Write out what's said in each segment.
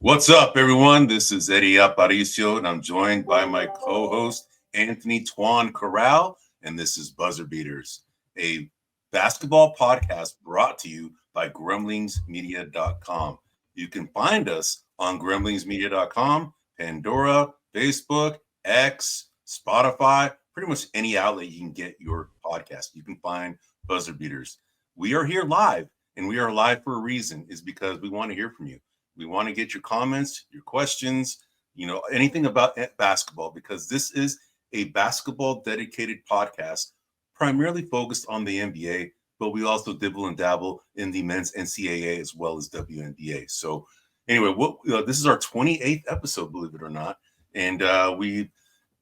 What's up, everyone? This is Eddie Aparicio, and I'm joined by my co-host, Anthony Corral, and this is Buzzer Beaters, a basketball podcast brought to you by grumblingsmedia.com. You can find us on grumblingsmedia.com, Pandora, Facebook, X, Spotify, pretty much any outlet you can get your podcast. You can find Buzzer Beaters. We are here live, and we are live for a reason, is because we want to hear from you. We want to get your comments, your questions, anything about basketball, because this is a basketball dedicated podcast, primarily focused on the NBA, but we also dibble and dabble in the men's NCAA as well as WNBA. So anyway, this is our 28th episode, believe it or not. And we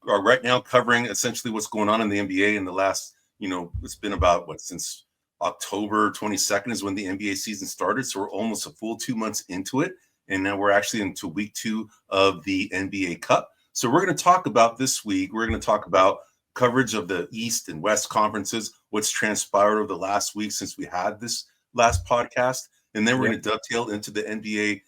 are right now covering essentially what's going on in the NBA in the last, it's been about since October 22nd is when the NBA season started. So we're almost a full 2 months into it. And now we're actually into week 2 of the NBA Cup. So we're going to talk about this week. We're going to talk about coverage of the East and West conferences, what's transpired over the last week since we had this last podcast. And then we're going to dovetail into the NBA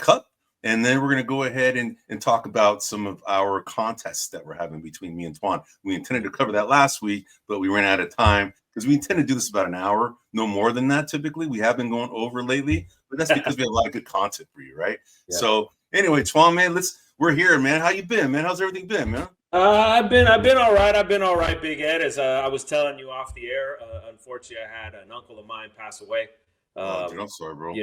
Cup. And then we're going to go ahead and talk about some of our contests that we're having between me and Twan. We intended to cover that last week, but we ran out of time because we intend to do this about an hour, no more than that. Typically, we have been going over lately, but that's because we have a lot of good content for you, right? Yeah. So anyway, Twan, man, we're here, man. How you been, man? How's everything been, man? I've been all right. I've been all right, Big Ed. As I was telling you off the air, unfortunately, I had an uncle of mine pass away. Dude, I'm sorry, bro.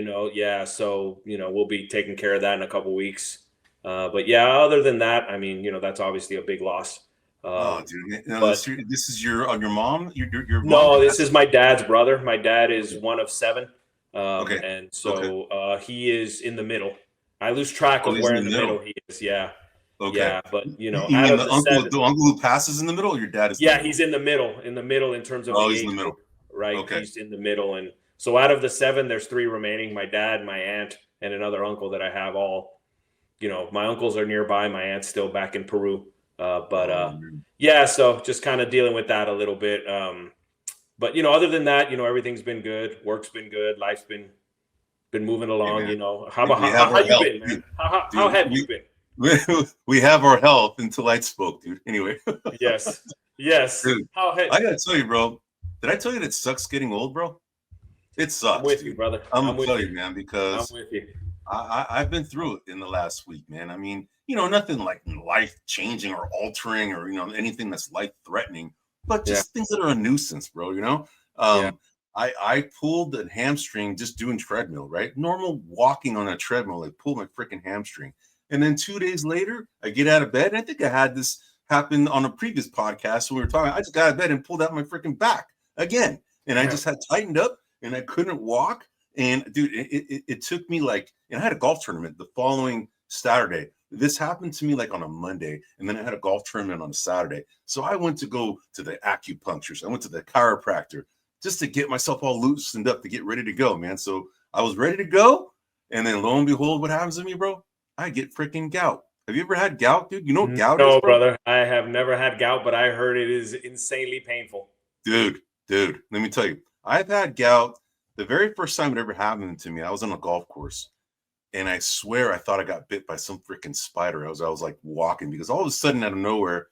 So we'll be taking care of that in a couple weeks. But yeah, other than that, I mean, that's obviously a big loss. Dude, this is your mom? Your mom? No, this is my dad's brother. My dad is one of 7. Okay. And so he is in the middle. I lose track of where in the middle he is. Yeah. Okay. Yeah, but you mean the uncle who passes in the middle, or your dad is? Yeah, he's in the middle in terms of. Oh, he's in the middle. Right. Okay. He's in the middle, and so out of the 7, there's 3 remaining. My dad, my aunt, and another uncle that I have. All, my uncles are nearby. My aunt's still back in Peru. So just kind of dealing with that a little bit. But other than that, everything's been good. Work's been good. Life's been moving along. How you been, man? How have you been? We have our health until Light spoke, dude. Anyway. Yes. Dude, I gotta tell you, bro. Did I tell you that it sucks getting old, bro? It sucks. I'm with you, brother. I'm gonna tell you, man, because I'm with you. I've been through it in the last week, man. I mean, nothing like life changing or altering or anything that's life threatening, but just things that are a nuisance, bro. I pulled a hamstring just doing treadmill, right? Normal walking on a treadmill, I pulled my freaking hamstring. And then 2 days later, I get out of bed. And I think I had this happen on a previous podcast when we were talking. I just got out of bed and pulled out my freaking back again. And I just had tightened up and I couldn't walk. And dude, it took me I had a golf tournament the following Saturday. This happened to me on a Monday. And then I had a golf tournament on a Saturday. So I went to go to the acupuncturist. I went to the chiropractor just to get myself all loosened up to get ready to go, man. So I was ready to go. And then lo and behold, what happens to me, bro? I get freaking gout. Have you ever had gout, dude? You know what gout is, bro? No, brother. I have never had gout, but I heard it is insanely painful. Dude, let me tell you. I've had gout. The very first time it ever happened to me, I was on a golf course. And I swear I thought I got bit by some freaking spider. I was walking because all of a sudden out of nowhere,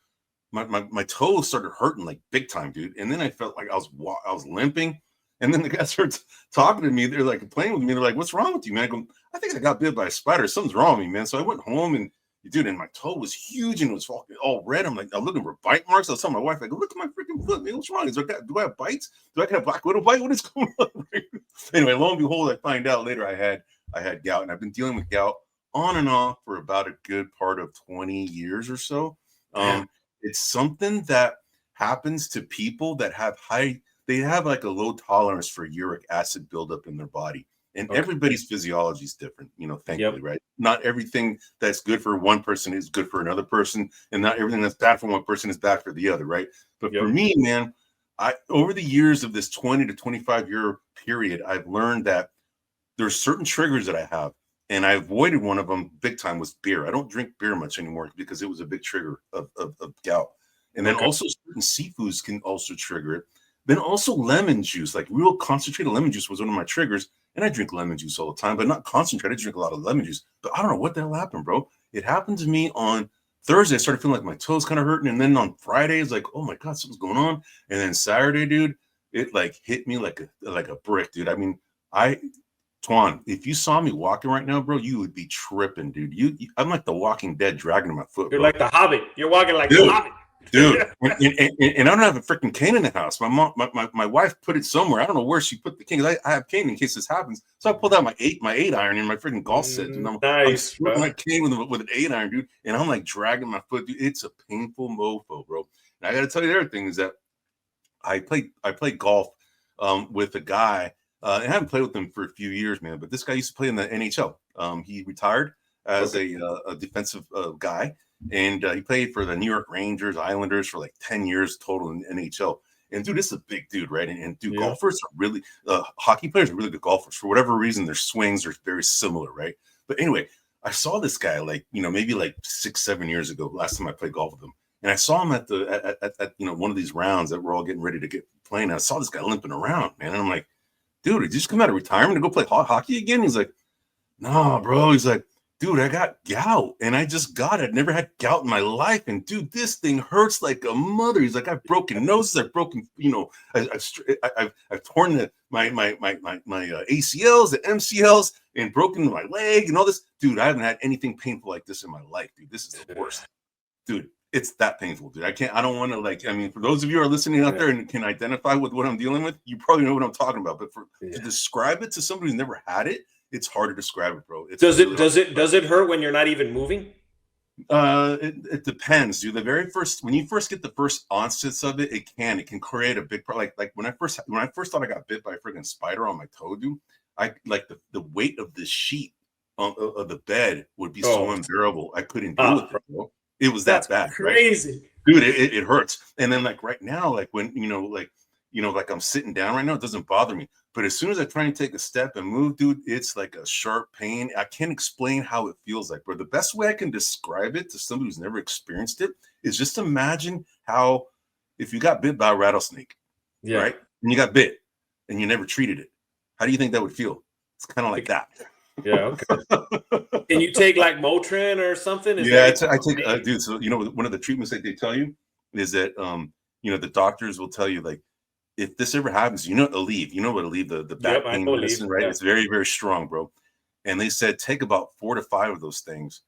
my toes started hurting big time, dude. And then I felt like I was limping. And then the guys started talking to me. They're playing with me. They're like, "What's wrong with you, man?" I go, "I think I got bit by a spider. Something's wrong with me, man." So I went home and dude, and my toe was huge and it was all red. I'm looking for bite marks. I was telling my wife, "Look at my freaking foot, man. What's wrong? Do I have bites? Do I have a black widow bite? What is going on?" Anyway, lo and behold, I find out later I had gout, and I've been dealing with gout on and off for about a good part of 20 years or so. It's something that happens to people that have they have a low tolerance for uric acid buildup in their body. And everybody's physiology is different, thankfully, right? Not everything that's good for one person is good for another person. And not everything that's bad for one person is bad for the other, right? But for me, man, over the years of this 20 to 25 year period, I've learned that there's certain triggers that I have. And I avoided one of them big time was beer. I don't drink beer much anymore because it was a big trigger of gout. And then also certain seafoods can also trigger it. Then also lemon juice, real concentrated lemon juice was one of my triggers. And I drink lemon juice all the time, but not concentrated. I drink a lot of lemon juice. But I don't know what the hell happened, bro. It happened to me on Thursday. I started feeling like my toes kind of hurting. And then on Friday, it's like, oh my God, something's going on. And then Saturday, dude, it like hit me like a brick, dude. I mean, Twan, if you saw me walking right now, bro, you would be tripping, dude. I'm like the Walking Dead dragging my foot. You're bro. like the Hobbit. You're walking like the Hobbit. Dude, and I don't have a freaking cane in the house. My wife put it somewhere. I don't know where she put the cane. I have cane in case this happens. So I pulled out my eight iron in my freaking golf set. And I'm my cane with an 8 iron, dude. And I'm like dragging my foot, dude. It's a painful mofo, bro. And I got to tell you the other thing is that I played golf with a guy. I haven't played with him for a few years, man. But this guy used to play in the NHL. He retired as a defensive guy. And he played for the New York Rangers, Islanders for like 10 years total in NHL. And dude, this is a big dude, right? And dude, golfers are really, hockey players are really good golfers. For whatever reason, their swings are very similar, right? But anyway, I saw this guy like, maybe like 6-7 years ago, last time I played golf with him. And I saw him at one of these rounds that we're all getting ready to get playing. And I saw this guy limping around, man. And I'm like, dude, did you just come out of retirement to go play hockey again? He's like, no, bro. He's like, dude, I got gout, and I just got it. Never had gout in my life, and dude, this thing hurts like a mother. He's like, I've broken noses, I've broken, I've torn my ACLs, the MCLs, and broken my leg, and all this. Dude, I haven't had anything painful like this in my life, dude. This is the worst, dude. It's that painful, dude. I don't want to for those of you who are listening out there and can identify with what I'm dealing with, you probably know what I'm talking about. But to describe it to somebody who's never had it, it's hard to describe it, bro. Does it hurt when you're not even moving? It depends, dude. When you first get the first onsets of it, it can create a big problem. Like when I first thought I got bit by a freaking spider on my toe, dude, I like the weight of the sheet of the bed would be so unbearable. I couldn't deal with it, bro. It was that bad, crazy, right? Dude. It hurts. And then like right now, like when like I'm sitting down right now, it doesn't bother me. But as soon as I try and take a step and move, dude, it's like a sharp pain. I can't explain how it feels like, but the best way I can describe it to somebody who's never experienced it is just imagine how if you got bit by a rattlesnake, right? And you got bit and you never treated it. How do you think that would feel? It's kind of like that. Yeah. Okay. Can you take like Motrin or something? I take, dude. So, one of the treatments that they tell you is that, the doctors will tell you like, if this ever happens, Aleve, what Aleve, the back pain medicine, right? Yeah. It's very, very strong, bro. And they said, take about 4 to 5 of those things,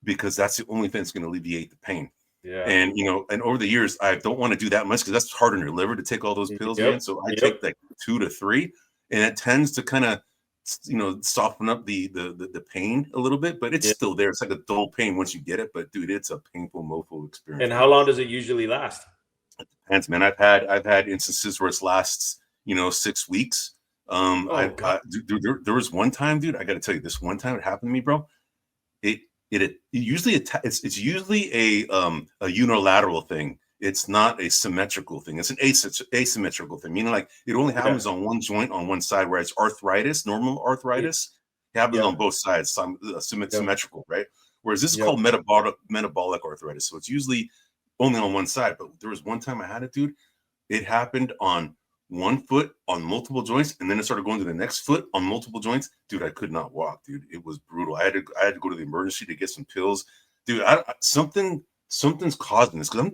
because that's the only thing that's going to alleviate the pain. Yeah. And, and over the years, I don't want to do that much because that's hard on your liver to take all those pills, man. So I take like 2 to 3 and it tends to kind of, soften up the pain a little bit, but it's still there. It's like a dull pain once you get it, but dude, it's a painful, mofo experience. And how long does it usually last? It depends, man. I've had instances where it lasts, 6 weeks. There was one time, dude. I got to tell you, this one time it happened to me, bro. It's usually a unilateral thing. It's not a symmetrical thing. It's an asymmetrical thing. Meaning, like it only happens on one joint on one side, where it's arthritis, normal arthritis. It happens on both sides, symmetrical, right? Whereas this is called metabolic arthritis. So it's usually only on one side. But there was one time I had it, dude. It happened on one foot on multiple joints, and then it started going to the next foot on multiple joints. Dude, I could not walk, dude. It was brutal. I had to go to the emergency to get some pills. Dude, something's causing this, because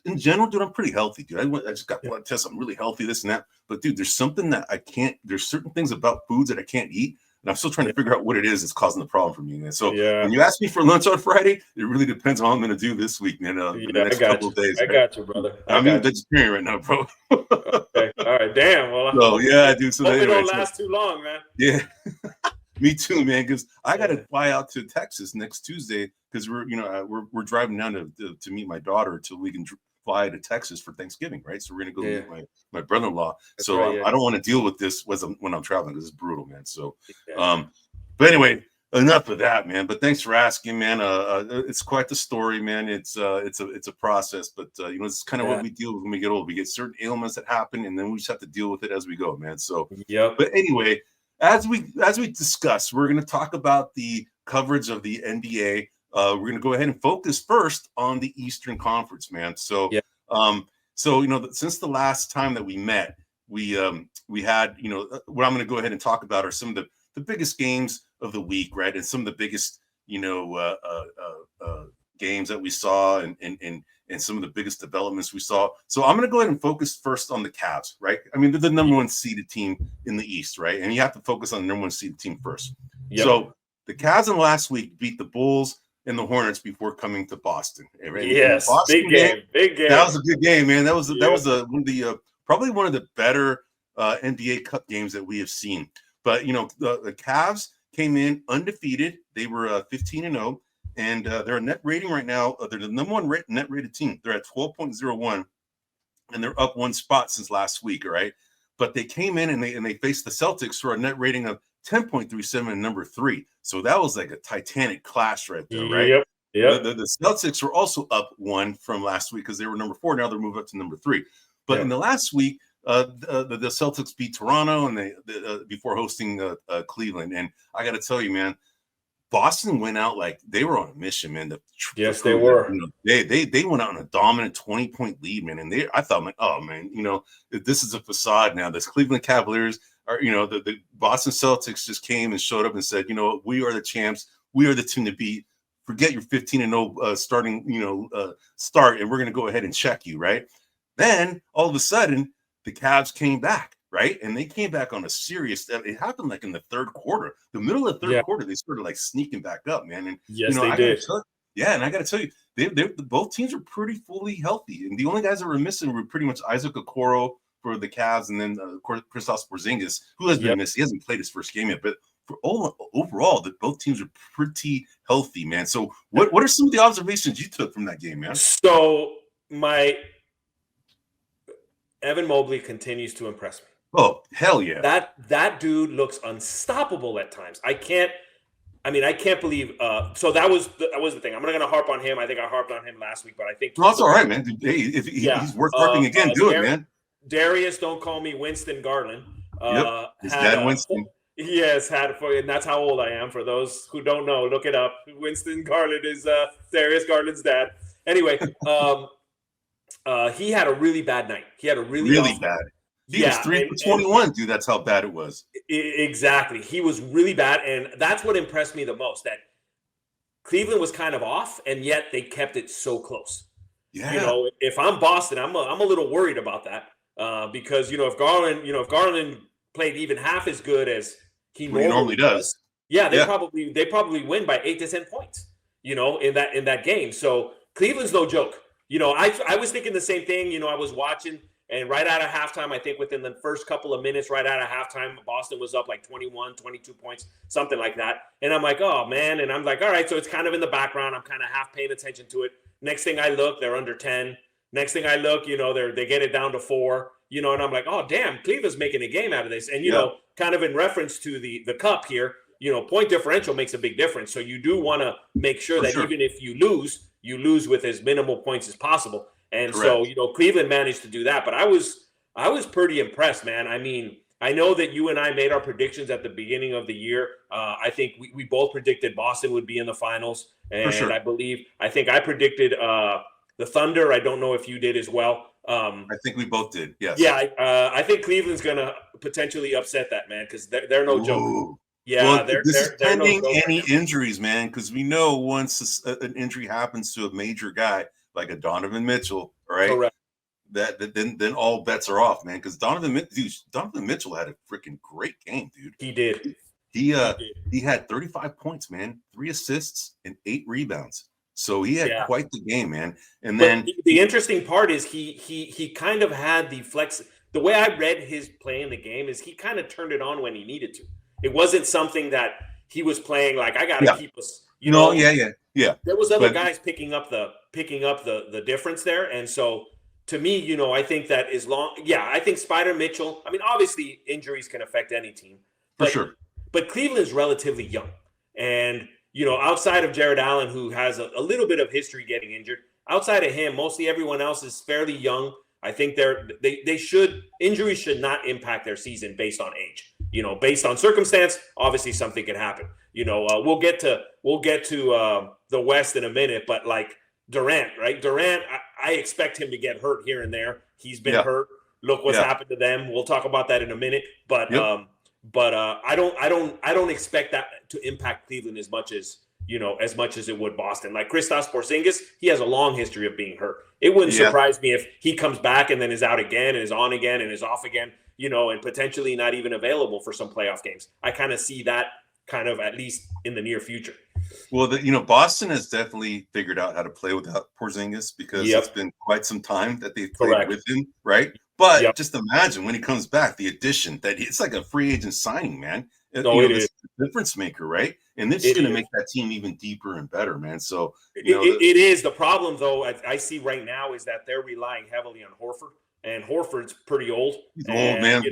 in general, dude, I'm pretty healthy, dude. I just got blood tests. I'm really healthy, this and that. But dude, there's something that I can't. There's certain things about foods that I can't eat, and I'm still trying to figure out what it is that's causing the problem for me, man. So when you ask me for lunch on Friday, it really depends on what I'm going to do this week, man. The next couple of days. I got you, brother. I'm even vegetarian right now, bro. Okay. All right. Damn. Well, dude. So it don't last too long, man. Yeah. Me too, man. Because I got to fly out to Texas next Tuesday because we're driving down to meet my daughter till we can fly to Texas for Thanksgiving, right? So we're gonna go meet my brother-in-law. I don't want to deal with this when I'm traveling because it's brutal, man. So, but anyway, enough of that, man. But thanks for asking, man. It's quite the story, man. It's a process, but it's kind of what we deal with when we get old. We get certain ailments that happen, and then we just have to deal with it as we go, man. So, But anyway. As we discuss, we're going to talk about the coverage of the NBA. We're going to go ahead and focus first on the Eastern Conference, man. So, since the last time that we met, we had, what I'm going to go ahead and talk about are some of the biggest games of the week, right? And some of the biggest, games that we saw and some of the biggest developments we saw. So I'm going to go ahead and focus first on the Cavs, right? I mean, they're the number one seeded team in the East, right? And you have to focus on the number one seeded team first. Yep. So the Cavs in last week beat the Bulls and the Hornets before coming to Boston. Right? Yes, Boston big game. That was a good game, man. That was probably one of the better NBA Cup games that we have seen. But the Cavs came in undefeated. They were 15-0, and their net rating right now. They're the number one net rated team. They're at 12.01, and they're up one spot since last week. All right, but they came in and they faced the Celtics for a net rating of 10.37 and number 3. So that was like a titanic clash right there, right? Yep. The Celtics were also up one from last week because they were number 4. Now they're moved up to number 3. But in the last week, the Celtics beat Toronto and they before hosting Cleveland. And I got to tell you, man, Boston went out like they were on a mission, man. Yes, they were. They went out on a dominant 20-point lead, man. And I thought, like, oh man, this is a facade now. This Cleveland Cavaliers are, the Boston Celtics just came and showed up and said, we are the champs. We are the team to beat. Forget your 15-0 starting, start, and we're going to go ahead and check you, right? Then all of a sudden, the Cavs came back, right? And they came back on a serious step. It happened like in the third quarter. The middle of the third quarter, they started like sneaking back up, man. And yes, they did. And I got to tell you, both teams are pretty fully healthy. And the only guys that were missing were pretty much Isaac Okoro for the Cavs, and then of course Kristaps Porzingis, who has been missed. He hasn't played his first game yet, but overall, both teams are pretty healthy, man. So what are some of the observations you took from that game, man? So Evan Mobley continues to impress me. Oh, hell yeah. That dude looks unstoppable at times. I can't believe so that was the thing. I'm not going to harp on him. I think I harped on him last week, but I think that's all right, man. Hey, if he's worth harping again, do it, man. Darius, don't call me Winston Garland. His dad Winston. Yes, and that's how old I am. For those who don't know, look it up. Winston Garland is Darius Garland's dad. Anyway, he had a really bad night. He had a really bad. He was 3 for 21, dude. That's how bad it was. Exactly. He was really bad, and that's what impressed me the most. That Cleveland was kind of off, and yet they kept it so close. Yeah. If I'm Boston, I'm a little worried about that because if Garland played even half as good as he normally does, they probably win by 8 to 10 points. In that game. So Cleveland's no joke. I was thinking the same thing. I was watching, and right out of halftime, I think within the first couple of minutes, right out of halftime, Boston was up like 21, 22 points, something like that. And I'm like, oh, man. And I'm like, all right, so it's kind of in the background. I'm kind of half paying attention to it. Next thing I look, they're under 10. Next thing I look, they get it down to 4, and I'm like, oh, damn, Cleveland's making a game out of this. And, kind of in reference to the cup here, point differential makes a big difference. So you do want to make sure that even if you lose with as minimal points as possible. And correct. So, Cleveland managed to do that. But I was pretty impressed, man. I mean, I know that you and I made our predictions at the beginning of the year. I think we both predicted Boston would be in the finals. And I think I predicted the Thunder. I don't know if you did as well. I think we both did, yes. Yeah, I think Cleveland's going to potentially upset that, man, because they're no joke. Yeah, this is pending any injuries, man, because we know once an injury happens to a major guy like a Donovan Mitchell, right? Correct. Then all bets are off, man. Because Donovan Mitchell had a freaking great game, dude. He did. He had 35 points, man, 3 assists and 8 rebounds. So he had quite the game, man. And then the interesting part is he kind of had the flex. The way I read his play in the game is he kind of turned it on when he needed to. It wasn't something that he was playing like I got to keep us. Yeah. There was other guys picking up the difference there, and so to me, I think that as long, I think Spider Mitchell. I mean, obviously injuries can affect any team, for sure. But Cleveland's relatively young, and outside of Jared Allen, who has a little bit of history getting injured, outside of him, mostly everyone else is fairly young. I think injuries should not impact their season based on age. Based on circumstance, obviously something could happen. We'll get to the West in a minute, but like Durant, right? Durant, I expect him to get hurt here and there. He's been hurt. look what's happened to them. We'll talk about that in a minute. But I don't expect that to impact Cleveland as much as it would Boston. Like Kristaps Porzingis, he has a long history of being hurt. It wouldn't surprise me if he comes back and then is out again and is on again and is off again, and potentially not even available for some playoff games. I kind of see that kind of at least in the near future. Well, Boston has definitely figured out how to play without Porzingis because it's been quite some time that they've played with him, right? But just imagine when he comes back, the addition that it's like a free agent signing, man. It is a difference maker, right? And it's going to make that team even deeper and better, man. So it is. The problem, though, I see right now is that they're relying heavily on Horford, and Horford's pretty old. He's old, man.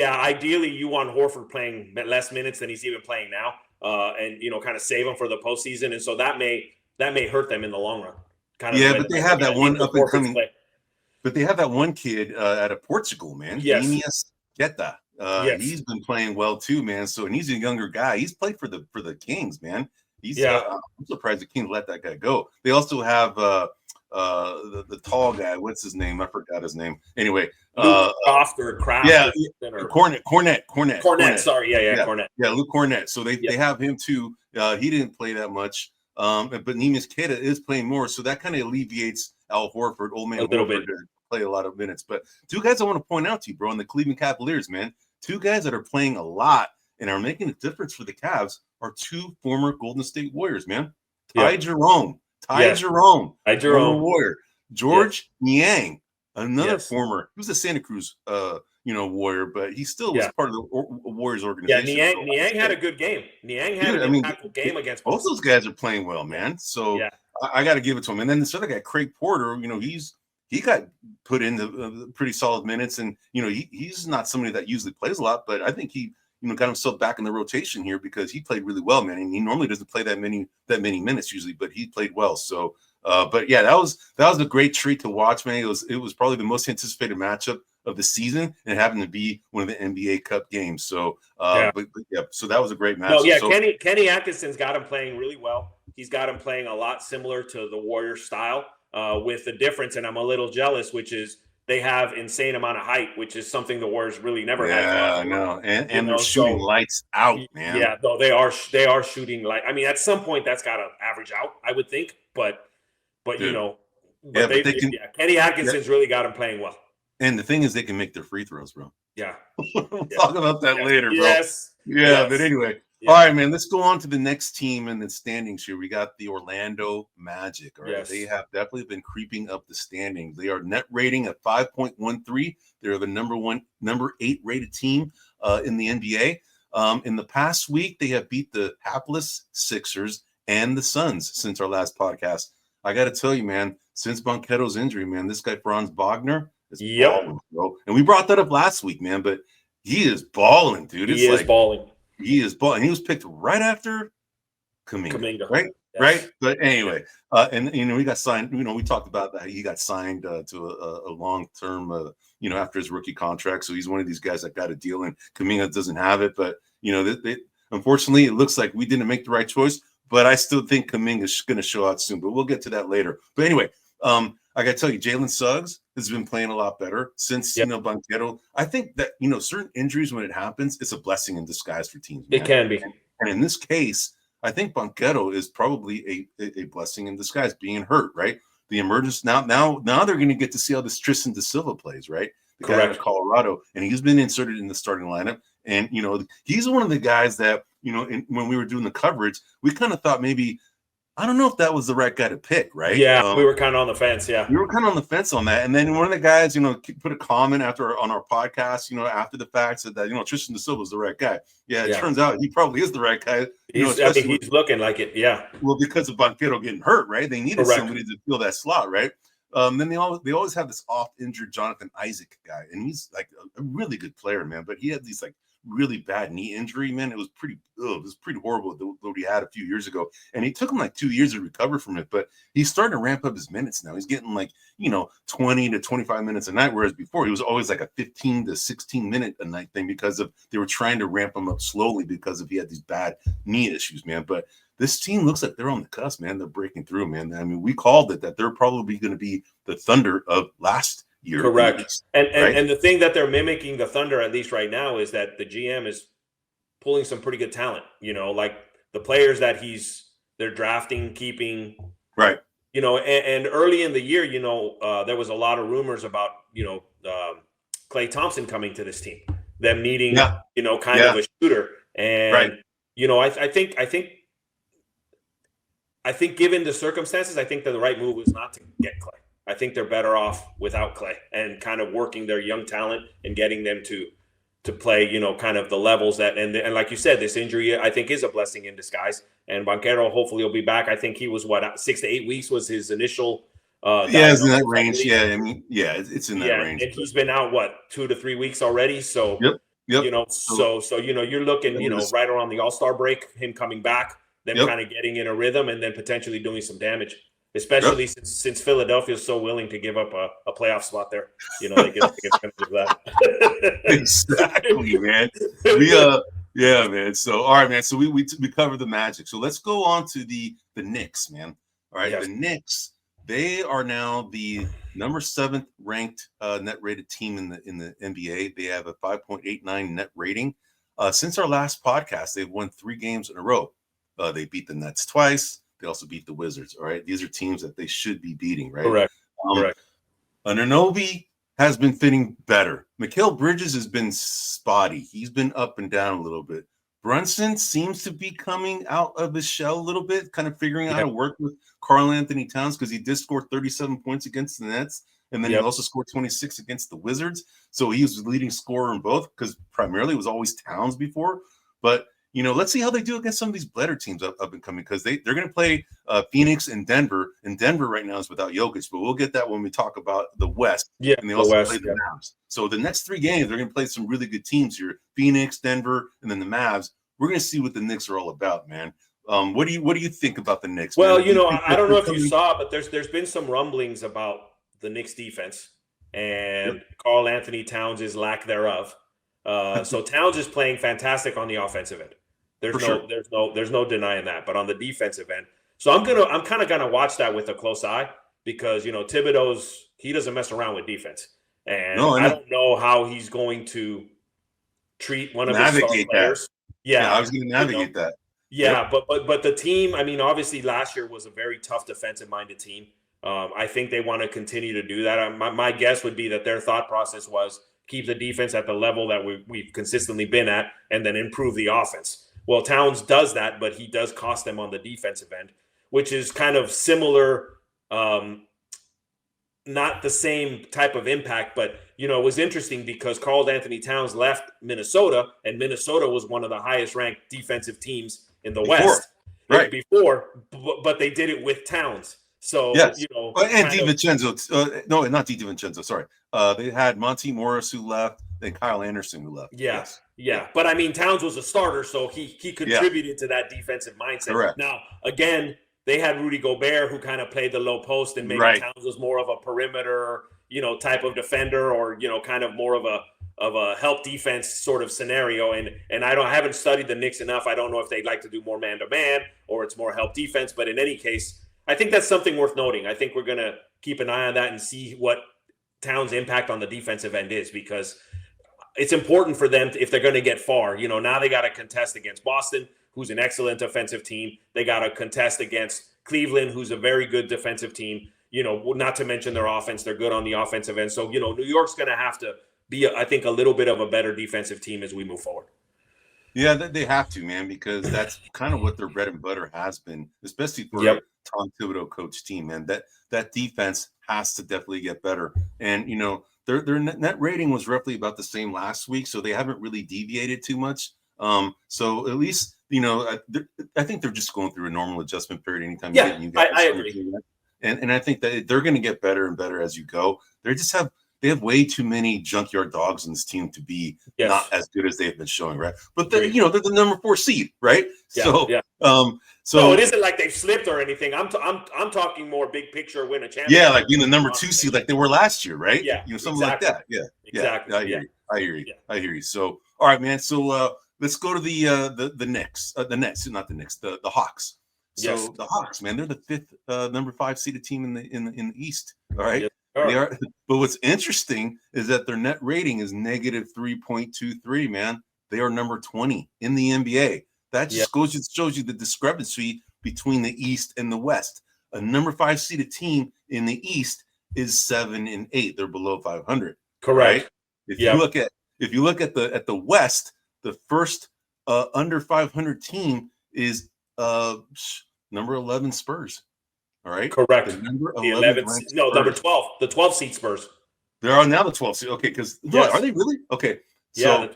Ideally, you want Horford playing less minutes than he's even playing now, and kind of save him for the postseason, and so that may hurt them in the long run. But they have that one up and coming. But they have that one kid out of Portugal, man. Yes, Chet. He's been playing well too, man. So, and he's a younger guy. He's played for the Kings, man. I'm surprised the Kings let that guy go. They also have the tall guy. What's his name? I forgot his name. Anyway, Croft or Kraft. Cornet. Sorry, Cornet. Yeah, Luke Cornet. So they have him too. He didn't play that much. But Neemias Queta is playing more, so that kind of alleviates Al Horford, old man Horford, to play a lot of minutes. But two guys I want to point out to you, bro, in the Cleveland Cavaliers, man. Two guys that are playing a lot and are making a difference for the Cavs are two former Golden State Warriors, man. Ty Jerome, Warrior. George Niang, another former. He was a Santa Cruz, Warrior, but he still was part of the Warriors organization. Yeah, Niang had a good game. Niang had an impactful game against both those guys are playing well, man. So I got to give it to him. And then this other guy, Craig Porter, he got put into pretty solid minutes, and he's not somebody that usually plays a lot, but I think he got himself back in the rotation here because he played really well, man. And he normally doesn't play that many minutes usually, but he played well. So, but yeah, that was a great treat to watch, man. It was probably the most anticipated matchup of the season, and it happened to be one of the NBA Cup games. So, so that was a great match. Kenny Atkinson's got him playing really well. He's got him playing a lot similar to the Warriors style. With the difference, and I'm a little jealous, which is they have insane amount of height, which is something the Warriors really never had. Yeah, I know, and they're shooting lights out, man. Yeah, though they are shooting light. I mean, at some point that's got to average out, I would think, but Kenny Atkinson's really got him playing well. And the thing is, they can make their free throws, bro. Yeah, we'll talk about that later, bro. Yes. But anyway. Yeah. All right, man, let's go on to the next team in the standings here. We got the Orlando Magic. All right, They have definitely been creeping up the standings. They are net rating at 5.13. They're the number 8 rated team in the NBA. In the past week, they have beat the hapless Sixers and the Suns since our last podcast. I got to tell you, man, since Banketto's injury, man, this guy, Franz Wagner, is balling, bro. And we brought that up last week, man, but he is balling, dude. He is balling. He is balling. He was picked right after Kuminga. Right? Yes. Right? But anyway, and he got signed. We talked about that. He got signed to a long-term, after his rookie contract. So he's one of these guys that got a deal, and Kuminga doesn't have it. But unfortunately, it looks like we didn't make the right choice. But I still think Kuminga is going to show out soon. But we'll get to that later. But anyway, I got to tell you, Jalen Suggs has been playing a lot better since Banketto. I think that certain injuries, when it happens, it's a blessing in disguise for teams. Man. It can be, and in this case, I think Banketto is probably a blessing in disguise, being hurt. Right, the emergence now they're going to get to see how this Tristan da Silva plays. Right, the guy out of Colorado, and he's been inserted in the starting lineup. And he's one of the guys that when we were doing the coverage, we kind of thought maybe. I don't know if that was the right guy to pick, right? Yeah, we were kind of on the fence. Yeah, we were kind of on the fence on that. And then one of the guys, put a comment on our podcast, after the fact, said that Tristan da Silva was the right guy. Yeah, it turns out he probably is the right guy. He's looking like it. Yeah. Well, because of Banketto getting hurt, right? They needed somebody to fill that slot, right? Then they always have this oft-injured Jonathan Isaac guy, and he's like a really good player, man. But he had these like really bad knee injury, man. It was pretty horrible what he had a few years ago, and it took him like 2 years to recover from it. But he's starting to ramp up his minutes now. He's getting like 20 to 25 minutes a night, whereas before he was always like a 15 to 16 minute a night thing because they were trying to ramp him up slowly because he had these bad knee issues, man. But this team looks like they're on the cusp, man. They're breaking through, man. I mean, we called it that they're probably going to be the Thunder of last your Correct. East, And right? and the thing that they're mimicking the Thunder, at least right now, is that the GM is pulling some pretty good talent. Like the players that they're drafting, keeping. Right. And early in the year, there was a lot of rumors about Klay Thompson coming to this team, them needing Yeah. kind of a shooter, Right. and I think given the circumstances, I think that the right move was not to get Klay. I think they're better off without Klay and kind of working their young talent and getting them to play, kind of the levels that, and like you said, this injury I think is a blessing in disguise. And Banchero hopefully will be back. I think he was 6 to 8 weeks was his initial. It's in that range. Yeah, I mean, it's in that range. And he's been out 2 to 3 weeks already. So Yep. So you're looking, right around the All-Star break, him coming back, them kind of getting in a rhythm, and then potentially doing some damage. Especially since Philadelphia is so willing to give up a playoff spot there, they get that. Exactly, man. Man. So all right, man. So we covered the Magic. So let's go on to the Knicks, man. All right, yes. The Knicks. They are now the number 7th ranked net rated team in the NBA. They have a 5.89 net rating. Since our last podcast, they've won 3 games in a row. They beat the Nets twice. They also beat the Wizards. All right. These are teams that they should be beating, right? Correct. Correct. Anunoby has been fitting better. Mikal Bridges has been spotty. He's been up and down a little bit. Brunson seems to be coming out of his shell a little bit, kind of figuring out how to work with Karl Anthony Towns, because he did score 37 points against the Nets. And then he also scored 26 against the Wizards. So he was the leading scorer in both, because primarily it was always Towns before. But let's see how they do against some of these better teams up and coming, because they're going to play Phoenix and Denver. And Denver right now is without Jokic, but we'll get that when we talk about the West. Yeah, and they also play the Mavs. So the next 3 games, they're going to play some really good teams here: Phoenix, Denver, and then the Mavs. We're going to see what the Knicks are all about, man. What do you think about the Knicks? Well, I don't know if you saw, but there's been some rumblings about the Knicks defense and Karl Anthony Towns' lack thereof. So Towns is playing fantastic on the offensive end. There's no denying that. But on the defensive end, so I'm kind of gonna watch that with a close eye, because Thibodeau's, he doesn't mess around with defense, and I don't know how he's going to treat one of his star players. Yeah, I was going to navigate that. Yeah, but the team, I mean, obviously last year was a very tough defensive-minded team. I think they want to continue to do that. My guess would be that their thought process was keep the defense at the level that we've consistently been at, and then improve the offense. Well, Towns does that, but he does cost them on the defensive end, which is kind of similar, not the same type of impact, but it was interesting because Karl Anthony Towns left Minnesota, and Minnesota was one of the highest ranked defensive teams in the West before, but they did it with Towns. So, and DiVincenzo, no, not DiVincenzo, sorry. They had Monty Morris who left, then Kyle Anderson who left. Yeah. But I mean, Towns was a starter, so he contributed to that defensive mindset. Correct. Now, again, they had Rudy Gobert, who kind of played the low post, and maybe Towns was more of a perimeter, type of defender, or kind of more of a help defense sort of scenario. And I haven't studied the Knicks enough. I don't know if they'd like to do more man to man or it's more help defense. But in any case, I think that's something worth noting. I think we're going to keep an eye on that and see what Towns' impact on the defensive end is, because it's important for them if they're going to get far. Now they got to contest against Boston, who's an excellent offensive team. They got to contest against Cleveland, who's a very good defensive team. Not to mention their offense. They're good on the offensive end. So, New York's going to have to be, I think, a little bit of a better defensive team as we move forward. Yeah, they have to, man, because that's kind of what their bread and butter has been, especially for a Tom Thibodeau coach team, man. That defense has to definitely get better. And, their net rating was roughly about the same last week, so they haven't really deviated too much. So at least, I think they're just going through a normal adjustment period anytime you get new guys. I agree. And I think that they're going to get better and better as you go. They have way too many junkyard dogs in this team to be not as good as they've been showing, right? But they're the number 4 seed, right? So it isn't like they've slipped or anything. I'm talking more big picture, win a championship. Yeah, like being the number 2 seed, like they were last year, right? Yeah, something like that. Yeah, exactly. I hear you. So all right, man. So let's go to the Knicks. The Nets, not the Knicks. The Hawks. So the Hawks, man, they're the 5th number 5 seeded team in the East. All right. They are. But what's interesting is that their net rating is negative 3.23. Man, they are number 20 in the NBA. That just shows you the discrepancy between the East and the West. A number 5 seeded team in the East is 7-8. They're below 500. Correct. Right? If you look at the West, the first under 500 team is number 11 Spurs. All right. Correct. The number 11 number 12. The 12 seed Spurs. There are now the 12 seed. Okay, because are they really? Okay. So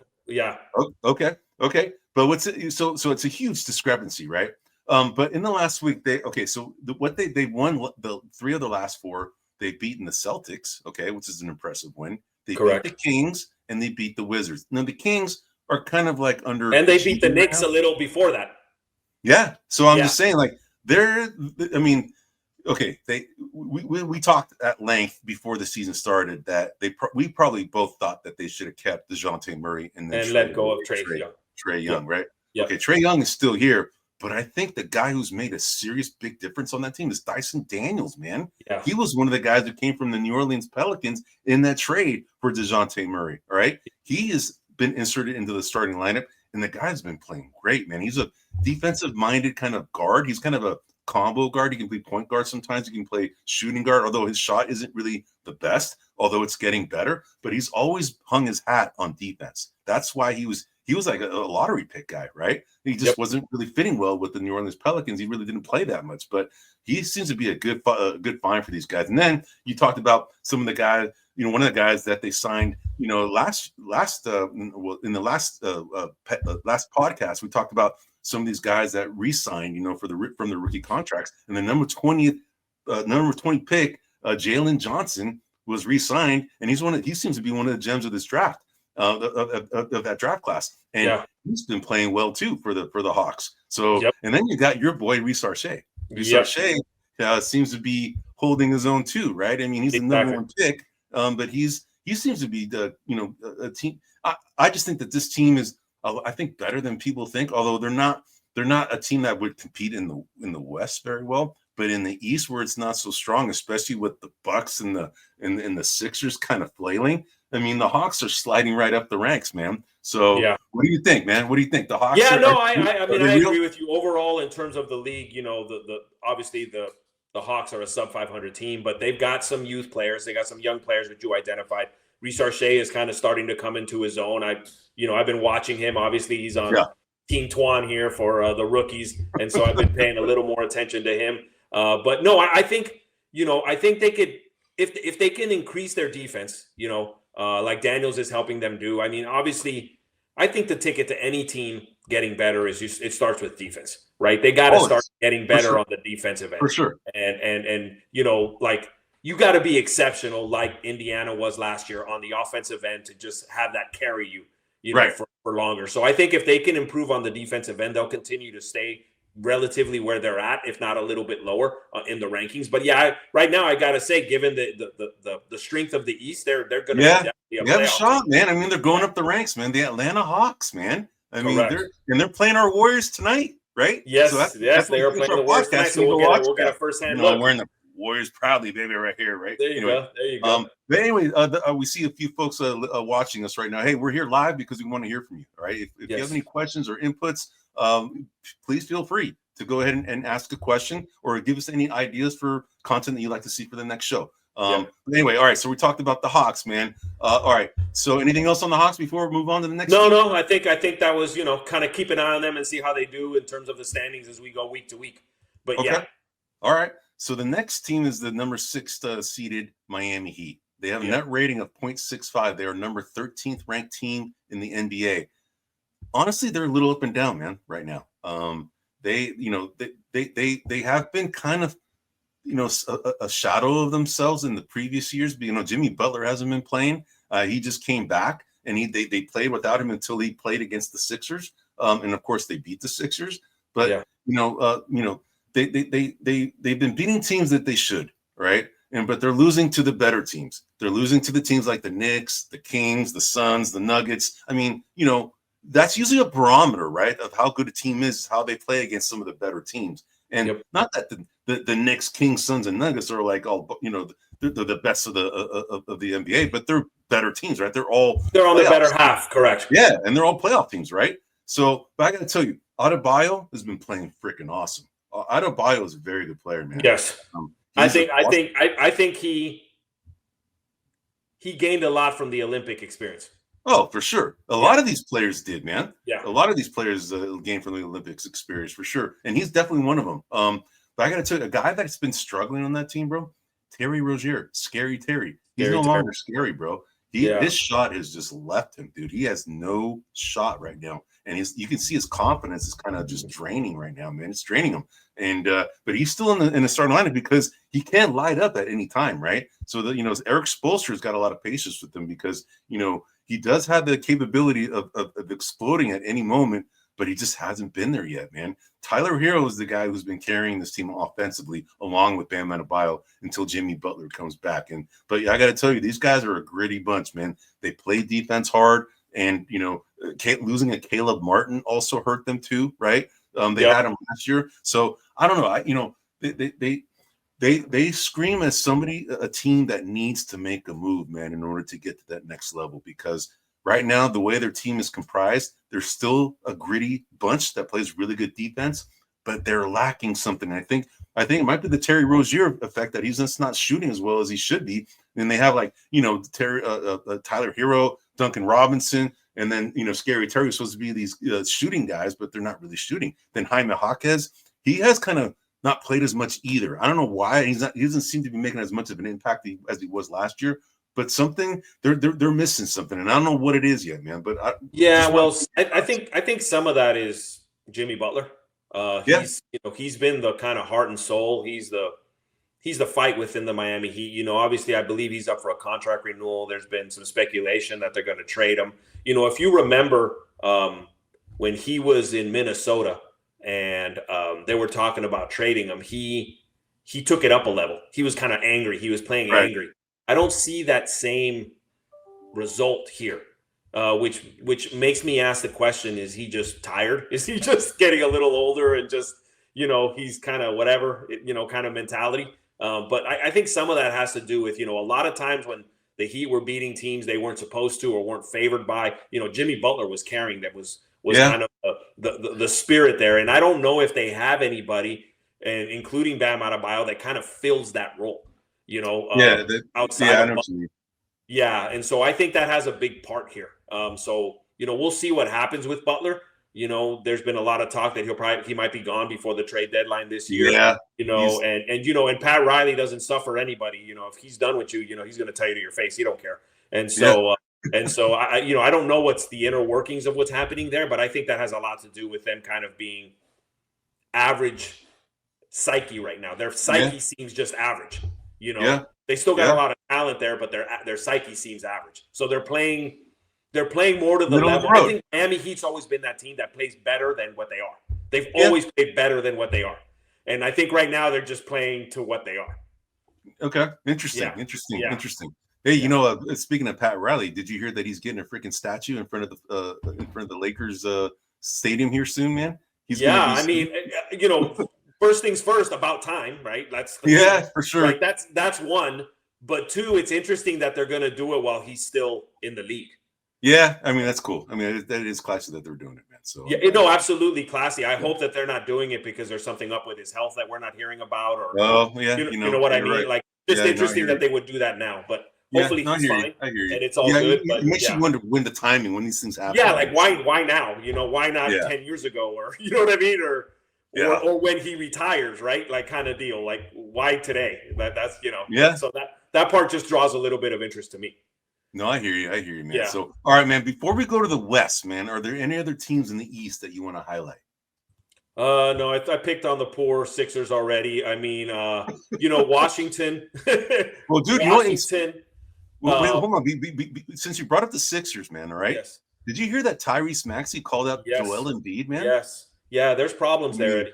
Okay. But so it's a huge discrepancy, right? But in the last week, they won the 3 of the last 4. They've beaten the Celtics, okay, which is an impressive win. They beat the Kings and they beat the Wizards. Now the Kings are kind of like under, and they beat the Knicks a little before that. Yeah. So I'm just saying, like, okay, we talked at length before the season started that we probably both thought that they should have kept DeJounte Murray and let go of Trae Young, right? Yep. Okay, Trae Young is still here, but I think the guy who's made a serious big difference on that team is Dyson Daniels, man. Yeah. He was one of the guys who came from the New Orleans Pelicans in that trade for DeJounte Murray, all right? He has been inserted into the starting lineup, and the guy's been playing great, man. He's a defensive-minded kind of guard. He's kind of a combo guard. He can play point guard sometimes. He can play shooting guard, although his shot isn't really the best, although it's getting better. But he's always hung his hat on defense. That's why he was like a lottery pick guy, right? He just wasn't really fitting well with the New Orleans Pelicans. He really didn't play that much, but he seems to be a good find for these guys. And then you talked about some of the guys, one of the guys that they signed, in the last podcast, we talked about some of these guys that re-signed, from the rookie contracts. And the number 20 pick, Jalen Johnson, was re-signed, and he seems to be one of the gems of this draft. Of that draft class, and he's been playing well too for the Hawks. So, and then you got your boy Reece Archie. Reece Archie seems to be holding his own too, right? I mean, he's the number 1 pick, but he seems to be a team. I just think that this team is, I think, better than people think. Although they're not a team that would compete in the West very well. But in the East, where it's not so strong, especially with the Bucks and the Sixers kind of flailing, I mean, the Hawks are sliding right up the ranks, man. So, what do you think, man? What do you think? The Hawks? I agree with you. Overall, in terms of the league, obviously the Hawks are a sub 500 team, but they've got some youth players. They got some young players that you identified. Reece Archie is kind of starting to come into his own. I've been watching him. Obviously, he's on Team Twan here for the rookies, and so I've been paying a little more attention to him. But no, I think they could, if they can increase their defense, like Daniels is helping them do. I mean, obviously, I think the ticket to any team getting better is it starts with defense, right? They got to start getting better on the defensive end. For sure. And like, you got to be exceptional like Indiana was last year on the offensive end to just have that carry you, for longer. So I think if they can improve on the defensive end, they'll continue to stay relatively where they're at, if not a little bit lower in the rankings. But right now I gotta say, given the strength of the East, they're going to be a shot, man. I mean, they're going up the ranks, man. The Atlanta Hawks, man. I mean, they're playing our Warriors tonight, right? Yes, so they are playing the Warriors tonight. So we'll get a first-hand look. We're in the Warriors proudly, baby, right here, right? There you go. But anyway, we see a few folks watching us right now. Hey, we're here live because we want to hear from you. All right, if you have any questions or inputs, please feel free to go ahead and ask a question or give us any ideas for content that you'd like to see for the next show. But anyway, all right. So we talked about the Hawks, man. All right. So anything else on the Hawks before we move on to the next? No. I think that was kind of keep an eye on them and see how they do in terms of the standings as we go week to week. But all right. So the next team is the number 6 seeded Miami Heat. They have a net rating of 0.65. They are number 13th ranked team in the NBA. Honestly, they're a little up and down, man, right now. They have been kind of, a shadow of themselves in the previous years. But, Jimmy Butler hasn't been playing. He just came back, and they played without him until he played against the Sixers. And of course, they beat the Sixers. But they've been beating teams that they should, right? But they're losing to the better teams. They're losing to the teams like the Knicks, the Kings, the Suns, the Nuggets. I mean, that's usually a barometer, right, of how good a team is how they play against some of the better teams. And not that the Knicks, Kings, Suns, and Nuggets are like all, they're the best of the NBA, but they're better teams, right? They're on the better half, correct? Yeah, and they're all playoff teams, right? So, but I got to tell you, Adebayo has been playing freaking awesome. Adebayo is a very good player, man. Yes, I think he gained a lot from the Olympic experience. Oh, for sure. A lot of these players did, man. Yeah. A lot of these players gained from the Olympics experience, for sure. And he's definitely one of them. But I got to tell you, a guy that's been struggling on that team, bro, Terry Rozier, Scary Terry. He's no longer scary, bro. His shot has just left him, dude. He has no shot right now. And you can see his confidence is kind of just draining right now, man. It's draining him. And but he's still in the starting lineup because he can't light up at any time, right? So Eric Spoelstra's got a lot of patience with him because he does have the capability of exploding at any moment, but he just hasn't been there yet, man. Tyler Hero is the guy who's been carrying this team offensively along with Bam Adebayo until Jimmy Butler comes back. But I got to tell you, these guys are a gritty bunch, man. They play defense hard, and losing a Caleb Martin also hurt them too, right? They had him last year, so I don't know. They scream as a team that needs to make a move, man, in order to get to that next level. Because right now, the way their team is comprised, they're still a gritty bunch that plays really good defense, but they're lacking something. I think it might be the Terry Rozier effect that he's just not shooting as well as he should be. And they have Tyler Hero, Duncan Robinson, and then Scary Terry was supposed to be these shooting guys, but they're not really shooting. Then Jaime Jaquez, he has kind of not played as much either. I don't know why he doesn't seem to be making as much of an impact as he was last year. But they're missing something, and I don't know what it is yet, man. But I think some of that is Jimmy Butler. He's been the kind of heart and soul. He's the fight within the Miami Heat. Obviously, I believe he's up for a contract renewal. There's been some speculation that they're going to trade him. If you remember when he was in Minnesota and they were talking about trading him, he took it up a level. He was kind of angry. He was playing angry. I don't see that same result here, which makes me ask the question: is he just tired? Is he just getting a little older and just he's kind of whatever kind of mentality? But I think some of that has to do with a lot of times when the Heat were beating teams they weren't supposed to or weren't favored by. Jimmy Butler was carrying that was kind of the spirit there, and I don't know if they have anybody, and including Bam Adebayo, that kind of fills that role. Outside of and so I think that has a big part here. So we'll see what happens with Butler. There's been a lot of talk that he might be gone before the trade deadline this year. And Pat Riley doesn't suffer anybody. If he's done with you, he's going to tell you to your face he don't care. And so I don't know what's the inner workings of what's happening there, but I think that has a lot to do with them kind of being average psyche right now. Their psyche seems just average. They still got a lot of talent there, but their psyche seems average. So they're playing more to the level. I think Miami Heat's always been that team that plays better than what they are. They've always played better than what they are. And I think right now they're just playing to what they are. Okay. Interesting. Hey, speaking of Pat Riley, did you hear that he's getting a freaking statue in front of the Lakers stadium here soon, man? First things first, about time, right? For sure. Like that's one, but two, it's interesting that they're going to do it while he's still in the league. Yeah, I mean that's cool. I mean that is classy that they're doing it, man. So absolutely classy. I hope that they're not doing it because there's something up with his health that we're not hearing about, or you know what I mean. Right. Like just interesting that they would do that now, but hopefully he's fine and it's all good. It makes you wonder when the timing, when these things happen. Yeah, like why now? Why not 10 years ago, or you know what I mean, or when he retires, right? Like kind of deal. Like why today? That's So that part just draws a little bit of interest to me. No, I hear you, man. Yeah. So all right, man. Before we go to the West, man, are there any other teams in the East that you want to highlight? No, I picked on the poor Sixers already. I mean, Washington. Well, dude, Washington. Wait, hold on. Since you brought up the Sixers, man, all right? Yes. Did you hear that Tyrese Maxey called out Joel Embiid, man? Yes. Yeah, there's problems there, Eddie.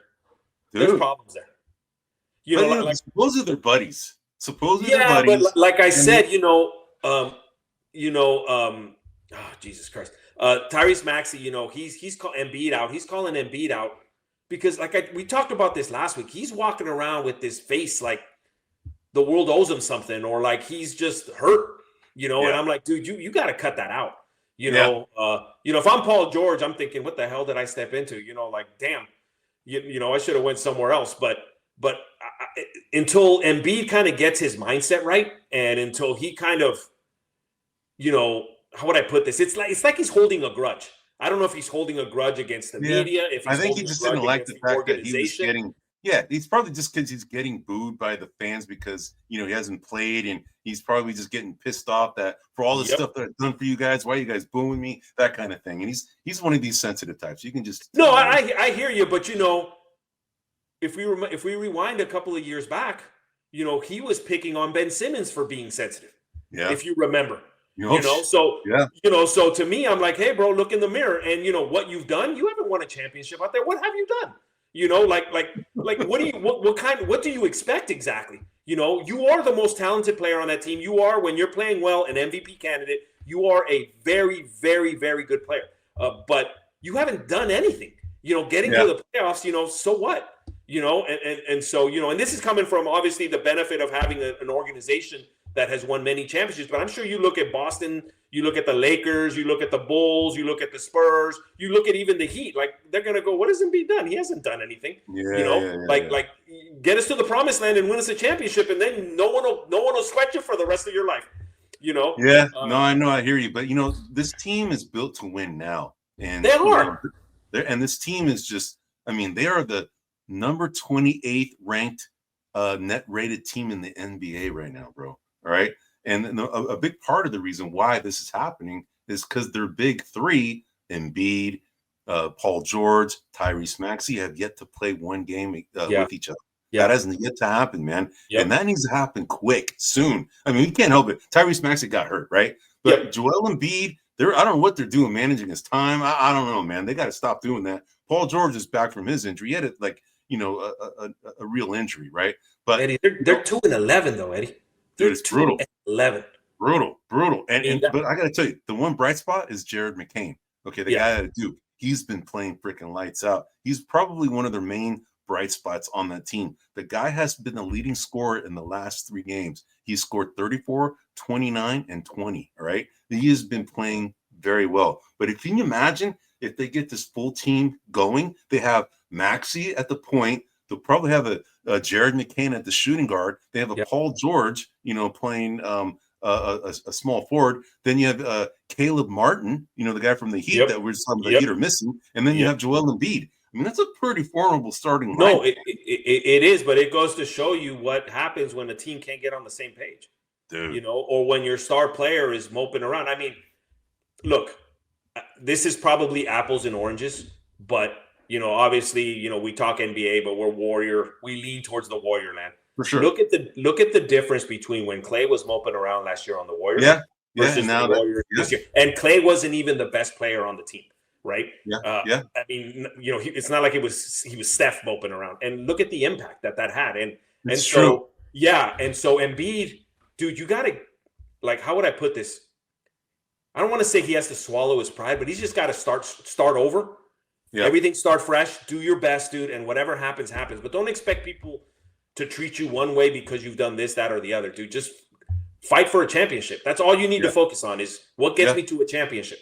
There's problems there. Supposedly they're buddies. But like I said, Jesus Christ. Tyrese Maxey, he's called Embiid out. He's calling Embiid out because we talked about this last week. He's walking around with this face like the world owes him something, or like he's just hurt, And Yeah. I'm like, dude, you got to cut that out. Yeah. If I'm Paul George, I'm thinking, what the hell did I step into? Like, damn, I should have went somewhere else. But until Embiid kind of gets his mindset right, and until he kind of, how would I put this? It's like he's holding a grudge. I don't know if he's holding a grudge against the media. If he's I think he holding just a grudge didn't like against the fact that he was organization. getting. Yeah, he's probably just because he's getting booed by the fans because he hasn't played, and he's probably just getting pissed off that for all the stuff that I've done for you guys, why are you guys booing me? That kind of thing. And he's one of these sensitive types. You can just I hear you, but if we rewind a couple of years back, he was picking on Ben Simmons for being sensitive. Yeah, if you remember. So to me, I'm like, hey, bro, look in the mirror, and what you've done. You haven't won a championship out there. What have you done? What do you expect exactly? You are the most talented player on that team. You are, when you're playing well, an MVP candidate. You are a very, very, very good player. But you haven't done anything. Getting to the playoffs. So what? And this is coming from obviously the benefit of having an organization that has won many championships. But I'm sure you look at Boston, you look at the Lakers, you look at the Bulls, you look at the Spurs, you look at even the Heat. Like, they're going to go, what has Embiid done? He hasn't done anything. Like get us to the promised land and win us a championship, and then no one will sweat you for the rest of your life. I know, I hear you. But this team is built to win now. And they are. And this team is just, they are the number 28th ranked net rated team in the NBA right now, bro. All right. And a big part of the reason why this is happening is because their big three, Embiid, Paul George, Tyrese Maxey, have yet to play one game with each other. That hasn't yet to happen, man. And that needs to happen quick, soon. We can't help it. Tyrese Maxey got hurt, right? But Joel Embiid, I don't know what they're doing managing his time. I don't know, man. They got to stop doing that. Paul George is back from his injury. He had a real injury, right? But Eddie, they're 2-11 though, Eddie. Dude, it's brutal. 11. Brutal. But I got to tell you, the one bright spot is Jared McCain. Okay, the guy at Duke. He's been playing freaking lights out. He's probably one of their main bright spots on that team. The guy has been the leading scorer in the last 3 games. He scored 34, 29, and 20. All right. He has been playing very well. But can you imagine if they get this full team going? They have Maxey at the point. They'll probably have a Jared McCain at the shooting guard. They have a Paul George, playing a small forward. Then you have Caleb Martin, the guy from the Heat that we're just talking about the Heat are missing. And then you have Joel Embiid. That's a pretty formidable starting line. No, it is, but it goes to show you what happens when a team can't get on the same page. Dude. Or when your star player is moping around. Look, this is probably apples and oranges, but obviously, we talk NBA, but we're Warrior. We lean towards the Warrior land. For sure. Look at the difference between when Clay was moping around last year on the Warriors versus the Warriors this year. And Clay wasn't even the best player on the team, right? It's not like he was Steph moping around. And look at the impact that had. And so Embiid, dude, you got to, how would I put this? I don't want to say he has to swallow his pride, but he's just got to start over. Yeah. Everything start fresh. Do your best, dude, and whatever happens, happens. But don't expect people to treat you one way because you've done this, that, or the other, dude. Just fight for a championship. That's all you need to focus on is what gets me to a championship.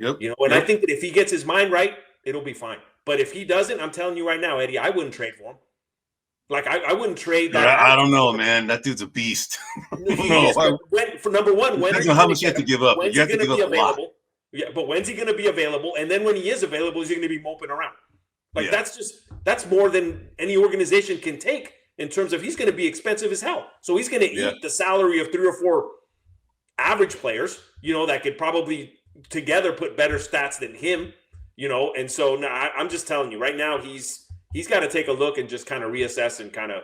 I think that if he gets his mind right, it'll be fine. But if he doesn't, I'm telling you right now, Eddie, I wouldn't trade for him. I wouldn't trade that. I don't know, man. That dude's a beast. For number one, depends on how much you have to give up. You have to give up a lot. Yeah, but when's he going to be available? And then when he is available, is he going to be moping around? That's more than any organization can take in terms of he's going to be expensive as hell. So he's going to eat the salary of 3 or 4 average players, that could probably together put better stats than him, And so now I'm just telling you right now, he's got to take a look and just kind of reassess and kind of,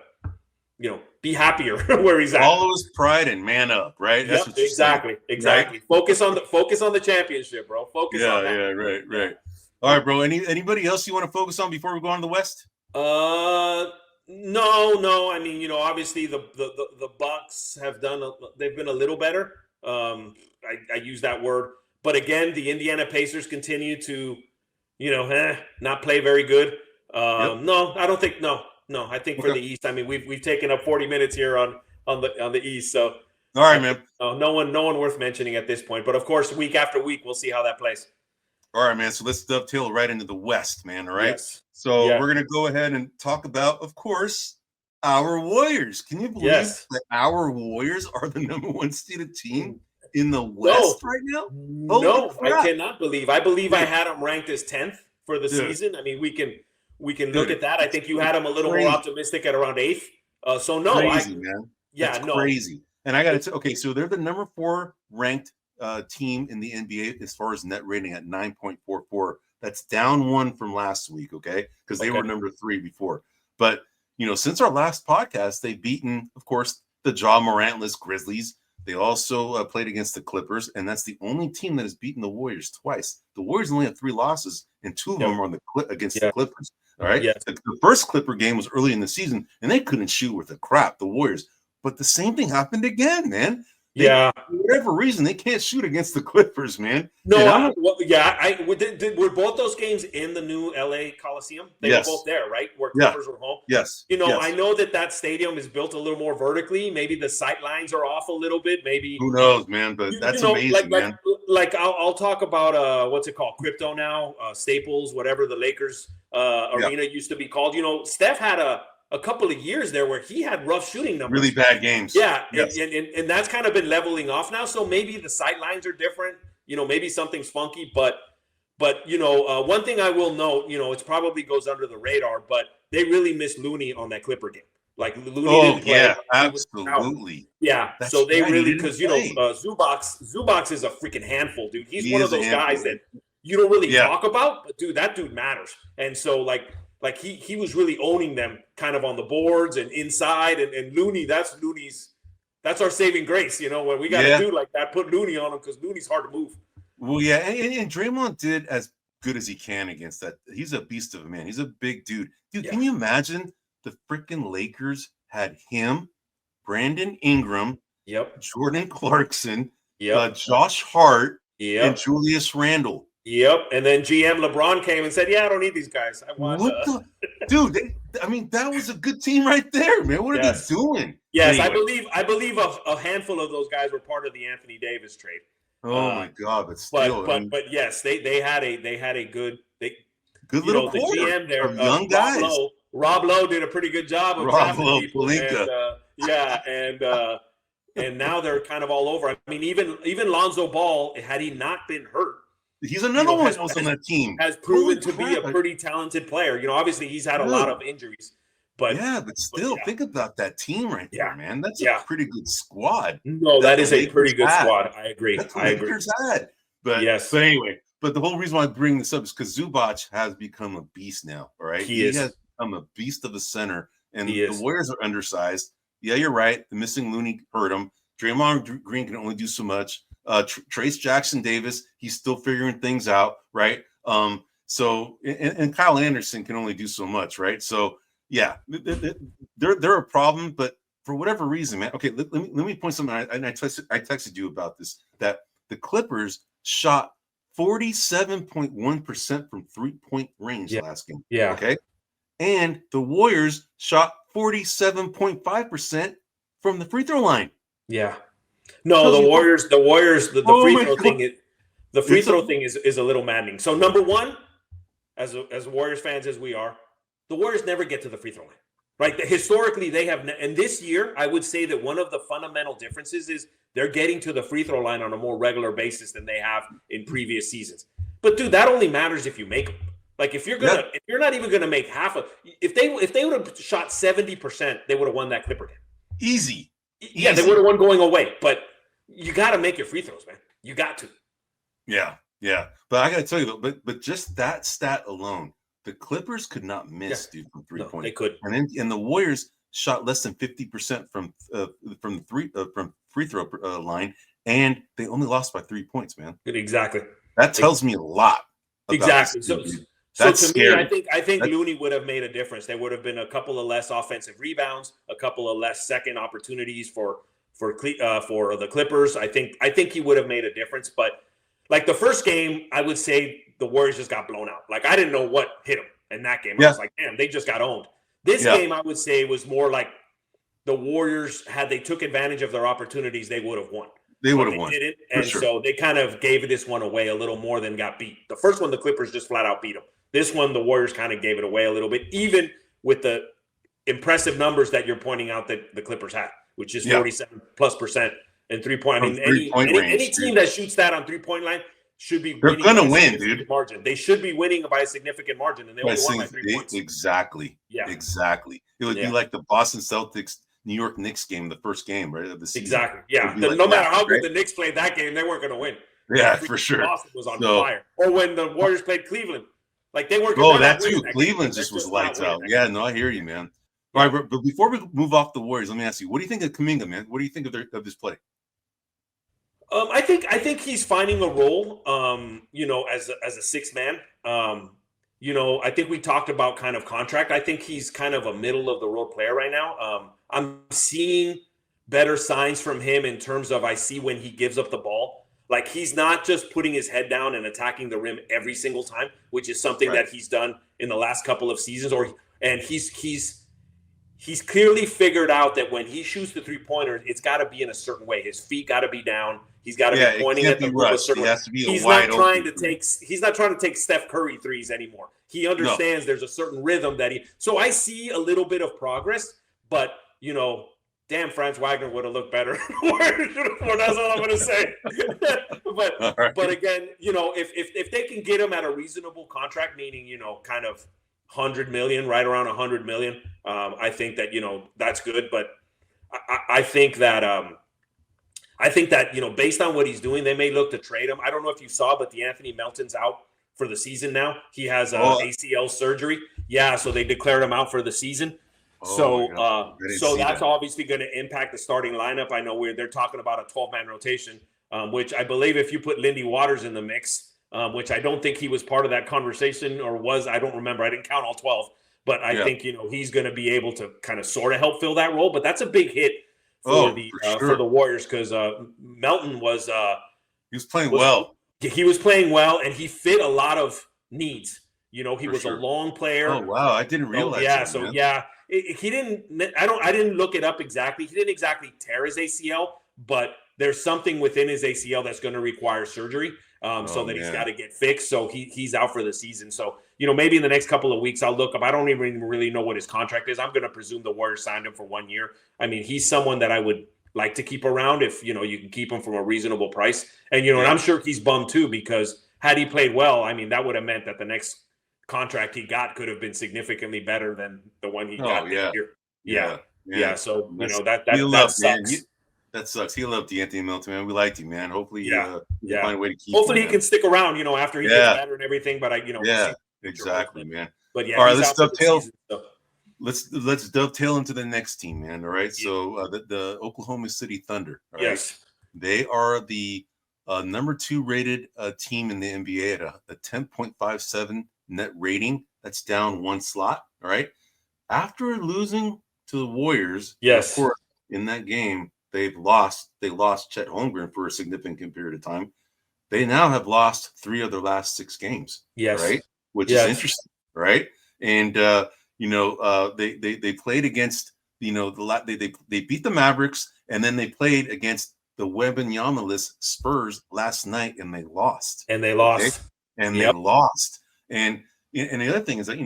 be happier where he's at. Follow his pride and man up, right? That's what exactly. Right? Focus on the championship, bro. Focus on that. Yeah, right. All right, bro. Anybody else you want to focus on before we go on to the West? No. Obviously the Bucks they've been a little better. I use that word, but again, the Indiana Pacers continue to, not play very good. No, I don't think. No, I think for the East, we've taken up 40 minutes here on on the East. So all right, man. No one worth mentioning at this point. But of course, week after week, we'll see how that plays. All right, man. So let's dovetail right into the West, man. All right. Yes. So we're gonna go ahead and talk about, of course, our Warriors. Can you believe that our Warriors are the number one seeded team in the West right now? No, I cannot believe. I believe I had them ranked as 10th for the season. I mean, we can look at that. I think you had them a little more optimistic at around 8th. So no, crazy, man. Yeah, crazy. And I got to say, okay, so they're the number 4 ranked team in the NBA as far as net rating at 9.44. That's down 1 from last week, okay? Because they were number 3 before. But, since our last podcast, they've beaten, of course, the Ja Morantless Grizzlies. They also played against the Clippers, and that's the only team that has beaten the Warriors twice. The Warriors only have 3 losses, and 2 of them are against the Clippers. All right. Yes. The first Clipper game was early in the season, and they couldn't shoot with a crap, the Warriors. But the same thing happened again, man. For whatever reason, they can't shoot against the Clippers, man. No, were both those games in the new LA Coliseum? They were both there, right? Where Clippers were home. Yes. I know that stadium is built a little more vertically. Maybe the sight lines are off a little bit. Maybe who knows, man? But that's amazing, man. I'll talk about what's it called? Crypto now, Staples, whatever the Lakers arena used to be called. Steph had a couple of years there where he had rough shooting numbers. Really bad games. Yeah, yes. and that's kind of been leveling off now. So maybe the sight lines are different. Maybe something's funky. But one thing I will note, it probably goes under the radar, but they really missed Looney on that Clipper game. Like Looney didn't play. Yeah, absolutely. Yeah, so they really, because, Zubac is a freaking handful, dude. He's one of those guys that you don't really talk about, but, dude, that dude matters. And so, like he was really owning them kind of on the boards and inside, and Looney, that's our saving grace, when we got to do like that, put Looney on him, because Looney's hard to move. Well, yeah, and Draymond did as good as he can against that. He's a beast of a man. He's a big dude. Dude, can you imagine the freaking Lakers had him, Brandon Ingram, Jordan Clarkson, Josh Hart, and Julius Randle. Yep, and then GM LeBron came and said, "Yeah, I don't need these guys. I want." Dude, that was a good team right there, man. What are they doing? Yes, anyway. I believe a handful of those guys were part of the Anthony Davis trade. Oh my God, but still, but yes, they had a good little the GM there, young guys. Rob Lowe did a pretty good job of drafting people, and now they're kind of all over. I mean, even Lonzo Ball, had he not been hurt. He's another one else on that team. Has proven to be a pretty talented player. Obviously he's had a lot of injuries, but still think about that team right there, man. That's a pretty good squad. No, that is a pretty good squad. I agree. But anyway, but the whole reason why I bring this up is because Zubac has become a beast now. All right, he has become a beast of a center, and the Warriors are undersized. Yeah, you're right. The missing Looney hurt him. Draymond Green can only do so much. Trace Jackson Davis, he's still figuring things out, right? So and Kyle Anderson can only do so much, right? So yeah, they're a problem, but for whatever reason, man. Okay, let me point something. I texted you about this, that the Clippers shot 47.1% from 3-point range last game. Yeah. Okay. And the Warriors shot 47.5% from the free throw line. Yeah. No, the Warriors, the free throw thing thing is a little maddening. So number one, as Warriors fans as we are, the Warriors never get to the free throw line. Right? Historically, they have, and this year, I would say that one of the fundamental differences is they're getting to the free throw line on a more regular basis than they have in previous seasons. But dude, that only matters if you make them. Like if you're not even gonna make half of, if they would have shot 70%, they would have won that Clipper game. Easy. Yeah, they would have won going away. But you got to make your free throws, man. You got to. Yeah. But I got to tell you though, but just that stat alone, the Clippers could not miss, dude, from 3-point. They could. And the Warriors shot less than 50% from free throw line, and they only lost by 3 points, man. Exactly. That tells me a lot. Exactly. So to scary. Me, I think Looney would have made a difference. There would have been a couple of less offensive rebounds, a couple of less second opportunities for the Clippers. I think he would have made a difference. But like the first game, I would say the Warriors just got blown out. Like I didn't know what hit them in that game. I was like, damn, they just got owned. This game, I would say, was more like the Warriors, had they took advantage of their opportunities, they would have won. They would But have they won. didn't, For and sure. so they kind of gave this one away a little more than got beat. The first one, the Clippers just flat out beat them. This one, the Warriors kind of gave it away a little bit, even with the impressive numbers that you're pointing out that the Clippers had, which is 47+% and 3-point. I mean, any team that shoots that on 3-point line should be They're winning gonna by a win, significant dude. margin. They should be winning by a significant margin, and they only won by 3 points. Exactly. Yeah. Exactly. It would be like the Boston Celtics New York Knicks game, the first game, right, of the season. Exactly. Yeah. Like no matter how good the Knicks played that game, they weren't going to win. Yeah, for sure. Boston was on fire. Or when the Warriors played Cleveland, like they weren't. That too. Cleveland just was lights out. Yeah, no, I hear you, man. All right, but before we move off the Warriors, let me ask you, what do you think of Kuminga, man? What do you think of this play? I think he's finding a role, as a sixth man. I think we talked about kind of contract. I think he's kind of a middle of the road player right now. I'm seeing better signs from him in terms of I see when he gives up the ball. Like he's not just putting his head down and attacking the rim every single time, which is something that he's done in the last couple of seasons. And he's clearly figured out that when he shoots the 3-pointer, it's got to be in a certain way. His feet got to be down. He's got to be pointing at the rim a certain way. He's not trying to take Steph Curry threes anymore. He understands there's a certain rhythm so I see a little bit of progress, but damn, Franz Wagner would have looked better. That's all I'm going to say. But again, if they can get him at a reasonable contract, meaning kind of 100 million, right around 100 million, I think that that's good. But I think that based on what he's doing, they may look to trade him. I don't know if you saw, but the Anthony Melton's out for the season now. He has ACL surgery. Yeah, so they declared him out for the season. So that's obviously going to impact the starting lineup. I know they're talking about a 12-man rotation, which I believe if you put Lindy Waters in the mix, which I don't think he was part of that conversation I don't remember. I didn't count all 12, but I think, he's going to be able to kind of sort of help fill that role. But that's a big hit for the Warriors because Melton was he was playing well. He was playing well, and he fit a lot of needs. He was a long player. Oh wow, I didn't realize. He didn't. I didn't look it up exactly. He didn't exactly tear his ACL, but there's something within his ACL that's going to require surgery. He's got to get fixed. So he's out for the season. So maybe in the next couple of weeks I'll look up. I don't even really know what his contract is. I'm going to presume the Warriors signed him for 1 year. I mean, he's someone that I would like to keep around if you can keep him from a reasonable price. And and I'm sure he's bummed too because had he played well, I mean that would have meant that the next contract he got could have been significantly better than the one he got this year. Yeah. So that sucks. Man. That sucks. He loved Anthony Melton, man. We liked him, man. Hopefully, find a way to keep. Hopefully, he can stick around. After he gets better and everything. But exactly, man. But all right, let's dovetail. Let's dovetail into the next team, man. All right, so the Oklahoma City Thunder. Right? Yes, they are the number 2 rated team in the NBA at a 10.57 net rating. That's down 1 slot. All right, after losing to the Warriors, of course, in that game. They lost Chet Holmgren for a significant period of time. They now have lost 3 of their last 6 games. Yes. Right. Which is interesting. Right. And, they played against, they beat the Mavericks and then they played against the Wembanyama-less Spurs last night and they lost. They lost. And the other thing is that,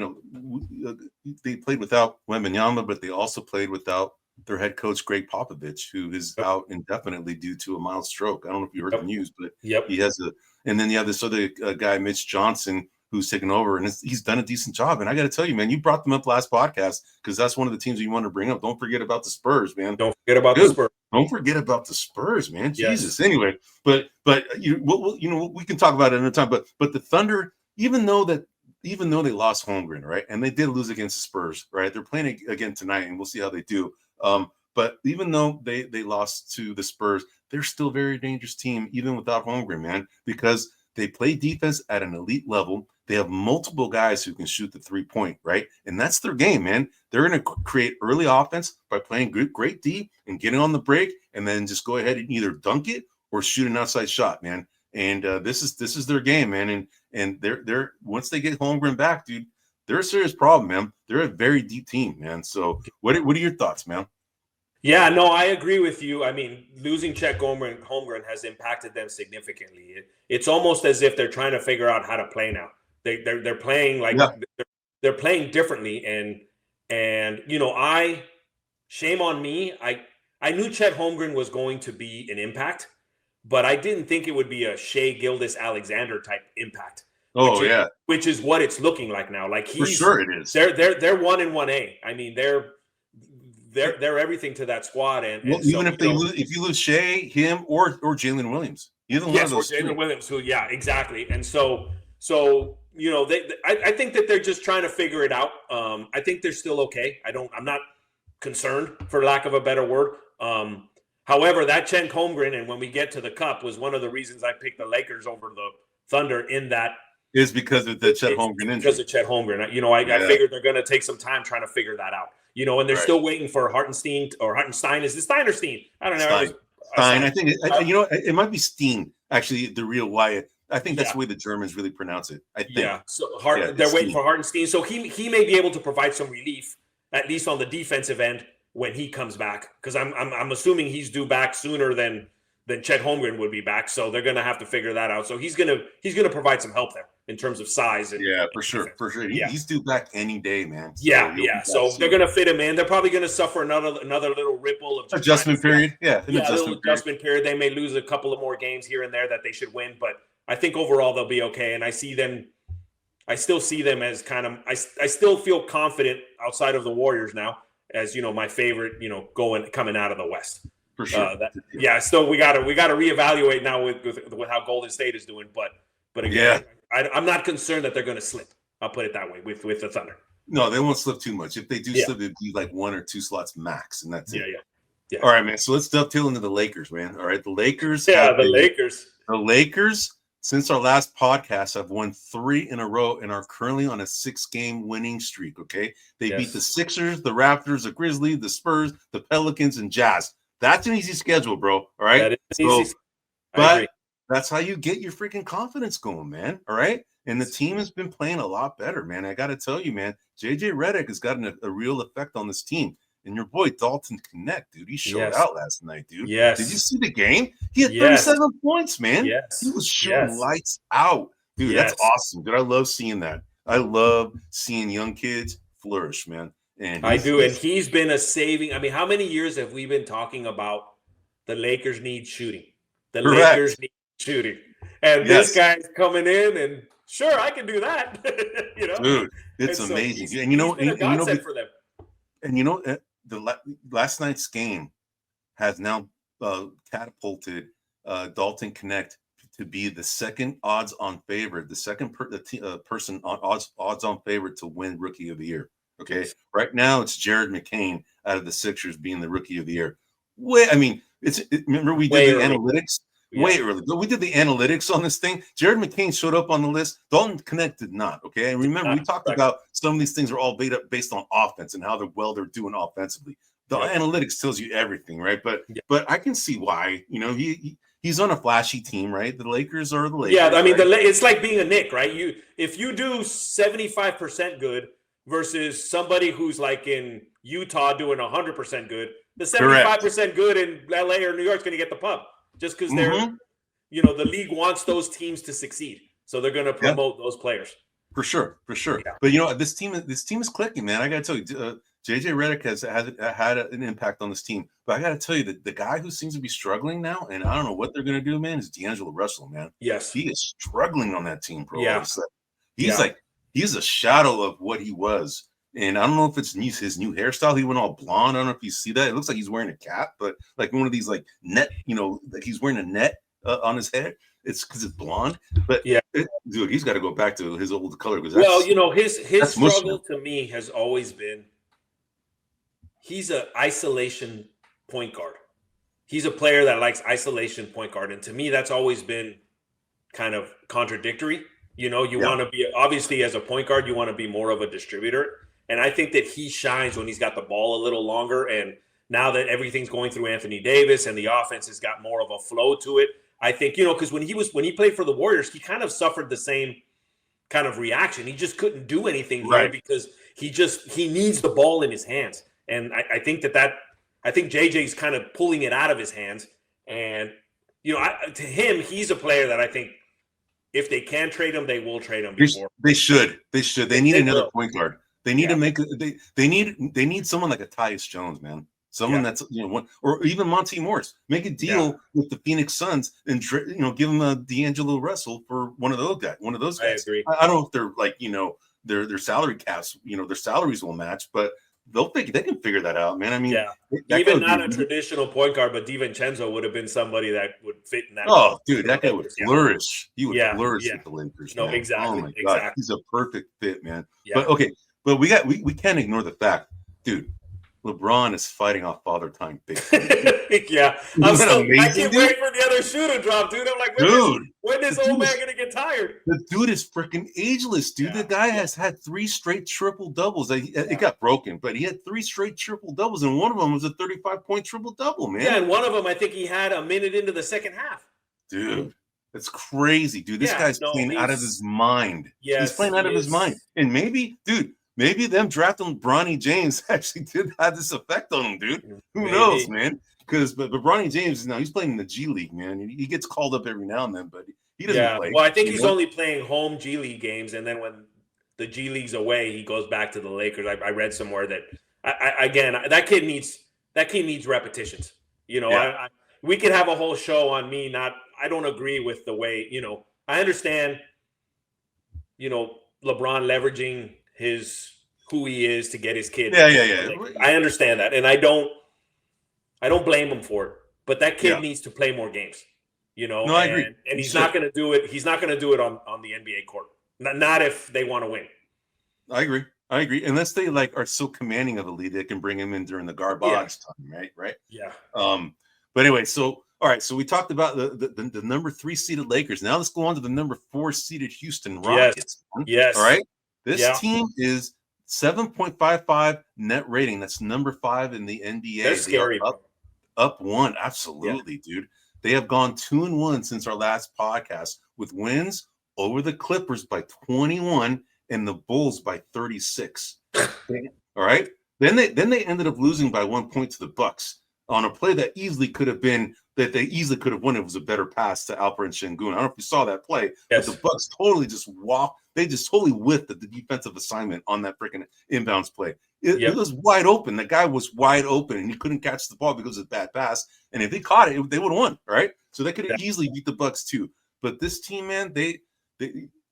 they played without Wembanyama, but they also played without their head coach, Greg Popovich, who is out indefinitely due to a mild stroke. I don't know if you heard the news, but he has and then you have this other guy, Mitch Johnson, who's taken over, and he's done a decent job. And I got to tell you, man, you brought them up last podcast because that's one of the teams you want to bring up. Don't forget about the Spurs, man. Don't forget about the Spurs. Don't forget about the Spurs, man. Jesus. Anyway, but we can talk about it another time. But the Thunder, even though they lost Holmgren, right, and they did lose against the Spurs, right, they're playing again tonight, and we'll see how they do. But even though they lost to the Spurs, they're still a very dangerous team, even without Holmgren, man, because they play defense at an elite level. They have multiple guys who can shoot the 3-point, right? And that's their game, man. They're going to create early offense by playing great D and getting on the break, and then just go ahead and either dunk it or shoot an outside shot, man. And this is their game, man. And they're once they get Holmgren back, dude, they're a serious problem, man. They're a very deep team, man. So what are your thoughts, man? Yeah, no, I agree with you. I mean, losing Chet Holmgren has impacted them significantly. It's almost as if they're trying to figure out how to play now. They're playing like Yeah. they're playing differently, and I shame on me. I knew Chet Holmgren was going to be an impact, but I didn't think it would be a Shea Gilgeous-Alexander type impact, Oh yeah, which is what it's looking like now. Like for sure it is. They're 1-1A. I mean, they're everything to that squad, Well, and even so if you lose Shea, him, or Jalen Williams, either one of those or Jalen two. Williams, who exactly, and so I think that they're just trying to figure it out. I think they're still okay. I'm not concerned, for lack of a better word. However, that Chet Holmgren, and when we get to the Cup, was one of the reasons I picked the Lakers over the Thunder in that. Is because of the Chet Holmgren injury. Because of Chet Holmgren. I figured they're going to take some time trying to figure that out. And they're still waiting for Hartenstein or Hartenstein. Is it Stein or Steen? I don't know. Stein. I think it might be Steen. Actually, the real Wyatt. I think that's the way the Germans really pronounce it. I think. Yeah. So they're waiting for Hartenstein. So he may be able to provide some relief, at least on the defensive end, when he comes back. Because I'm assuming he's due back sooner than Chet Holmgren would be back. So they're going to have to figure that out. So he's gonna provide some help there in terms of size. For sure. He's due back any day, man. So they're going to fit him in. They're probably going to suffer another little ripple of adjustment period. Adjustment period. They may lose a couple of more games here and there that they should win, but I think overall they'll be okay. And I still see them as kind of. I still feel confident outside of the Warriors now, as my favorite. Coming out of the West. For sure. Still we got to reevaluate now with how Golden State is doing, but again, I'm not concerned that they're going to slip. I'll put it that way with the Thunder. No, they won't slip too much. If they do slip, it'd be like 1 or 2 slots max, and that's it. Yeah. All right, man. So let's dovetail into the Lakers, man. All right, the Lakers. Lakers. The Lakers, since our last podcast, have won 3 in a row and are currently on a 6-game winning streak. Okay, they beat the Sixers, the Raptors, the Grizzlies, the Spurs, the Pelicans, and Jazz. That's an easy schedule, bro. All right. That is easy. But that's how you get your freaking confidence going, man. All right. And the team has been playing a lot better, man. I got to tell you, man, JJ Redick has gotten a real effect on this team. And your boy Dalton Connect, dude, he showed out last night, dude. Yes. Did you see the game? He had 37 points, man. Yes. He was shooting lights out. Dude, that's awesome. Dude, I love seeing that. I love seeing young kids flourish, man. And I do. And he's been a saving. I mean, how many years have we been talking about the Lakers need shooting? The Lakers need shooting. And this guy's coming in and sure, I can do that. Dude, it's amazing. For them. And the last night's game has now catapulted Dalton Connect to be the second odds-on favorite, the second person on odds-on favorite to win Rookie of the Year. Okay, right now it's Jared McCain out of the Sixers being the Rookie of the Year. Remember we did the analytics way early. We did the analytics on this thing. Jared McCain showed up on the list. Dalton Connect did not. Okay, and remember we talked about some of these things are all based on offense and how they're doing offensively. The analytics tells you everything, right? But I can see why. He's on a flashy team, right? The Lakers are the Lakers. Yeah, I mean, it's like being a Knick, right? If you do 75% good versus somebody who's like in Utah doing 100% good, the 75% good in LA or New York is going to get the pub just because they're, the league wants those teams to succeed, so they're going to promote those players. For sure. Yeah. But this team is clicking, man. I got to tell you, JJ Redick has had an impact on this team. But I got to tell you that the guy who seems to be struggling now, and I don't know what they're going to do, man, is D'Angelo Russell, man. Yes, he is struggling on that team, bro. Yeah, he's a shadow of what he was. And I don't know if it's his new hairstyle. He went all blonde. I don't know if you see that. It looks like he's wearing a cap, but like one of these like net, like he's wearing a net on his head. It's because it's blonde. But dude, he's got to go back to his old color. His struggle to me has always been he's an isolation point guard. He's a player that likes isolation point guard. And to me, that's always been kind of contradictory. You want to be, obviously, as a point guard, you want to be more of a distributor. And I think that he shines when he's got the ball a little longer. And now that everything's going through Anthony Davis and the offense has got more of a flow to it, I think, because when he played for the Warriors, he kind of suffered the same kind of reaction. He just couldn't do anything here because he needs the ball in his hands. And I think that I think JJ's kind of pulling it out of his hands. And, to him, he's a player that I think if they can trade him, they will trade him before. They should. They need another point guard. They need to make they need someone like a Tyus Jones, man. Someone that's or even Monty Morris. Make a deal with the Phoenix Suns and give them a D'Angelo Russell for one of those guys. I agree. I don't know if they're like their salary caps, their salaries will match, but they can figure that out, man. I mean, even not a traditional point guard, but DiVincenzo would have been somebody that would fit in that. Oh, dude, that guy would flourish. He would flourish with the Lakers. No, man. exactly. Oh my God, he's a perfect fit, man. Yeah. But we can't ignore the fact, dude. LeBron is fighting off Father Time big. I can't wait for the other shoe to drop, dude. I'm like, when is old man gonna get tired? The dude is freaking ageless, dude. The guy has had 3 straight triple doubles. It got broken, but he had 3 straight triple doubles, and one of them was a 35-point triple double, man. Yeah, and one of them I think he had a minute into the second half. Dude, that's crazy, dude. This guy's playing out of his mind. Yes, he's playing out of his mind, and maybe them drafting Bronny James actually did have this effect on him, dude. Who knows, man? Because but Bronny James he's playing in the G League, man. He gets called up every now and then, but he doesn't play. Well, I think he's only playing home G League games, and then when the G League's away, he goes back to the Lakers. I read somewhere that that kid needs repetitions. We could have a whole show on me. I don't agree with the way I understand. LeBron leveraging who he is to get his kid. Yeah. I understand that, and I don't blame him for it. But that kid needs to play more games. No, I agree. And he's not going to do it. He's not going to do it on the NBA court. Not if they want to win. I agree. Unless they are so commanding of the lead, they can bring him in during the garbage time, right? Yeah. But anyway, so all right, so we talked about the number 3 seeded Lakers. Now let's go on to the number 4 seeded Houston Rockets. Yes. All right. This team is 7.55 net rating. That's number 5 in the NBA. That's scary. Up 1. Absolutely, dude. They have gone 2-1 since our last podcast with wins over the Clippers by 21 and the Bulls by 36. All right. Then they ended up losing by 1 point to the Bucks on a play that they easily could have won. It was a better pass to Alper and Şengün. I don't know if you saw that play, but the Bucks totally just walked. They just totally whiffed the defensive assignment on that freaking inbounds play. It was wide open. The guy was wide open, and he couldn't catch the ball because of a bad pass. And if they caught it, they would have won, right? So they could have easily beat the Bucks too. But this team, man, they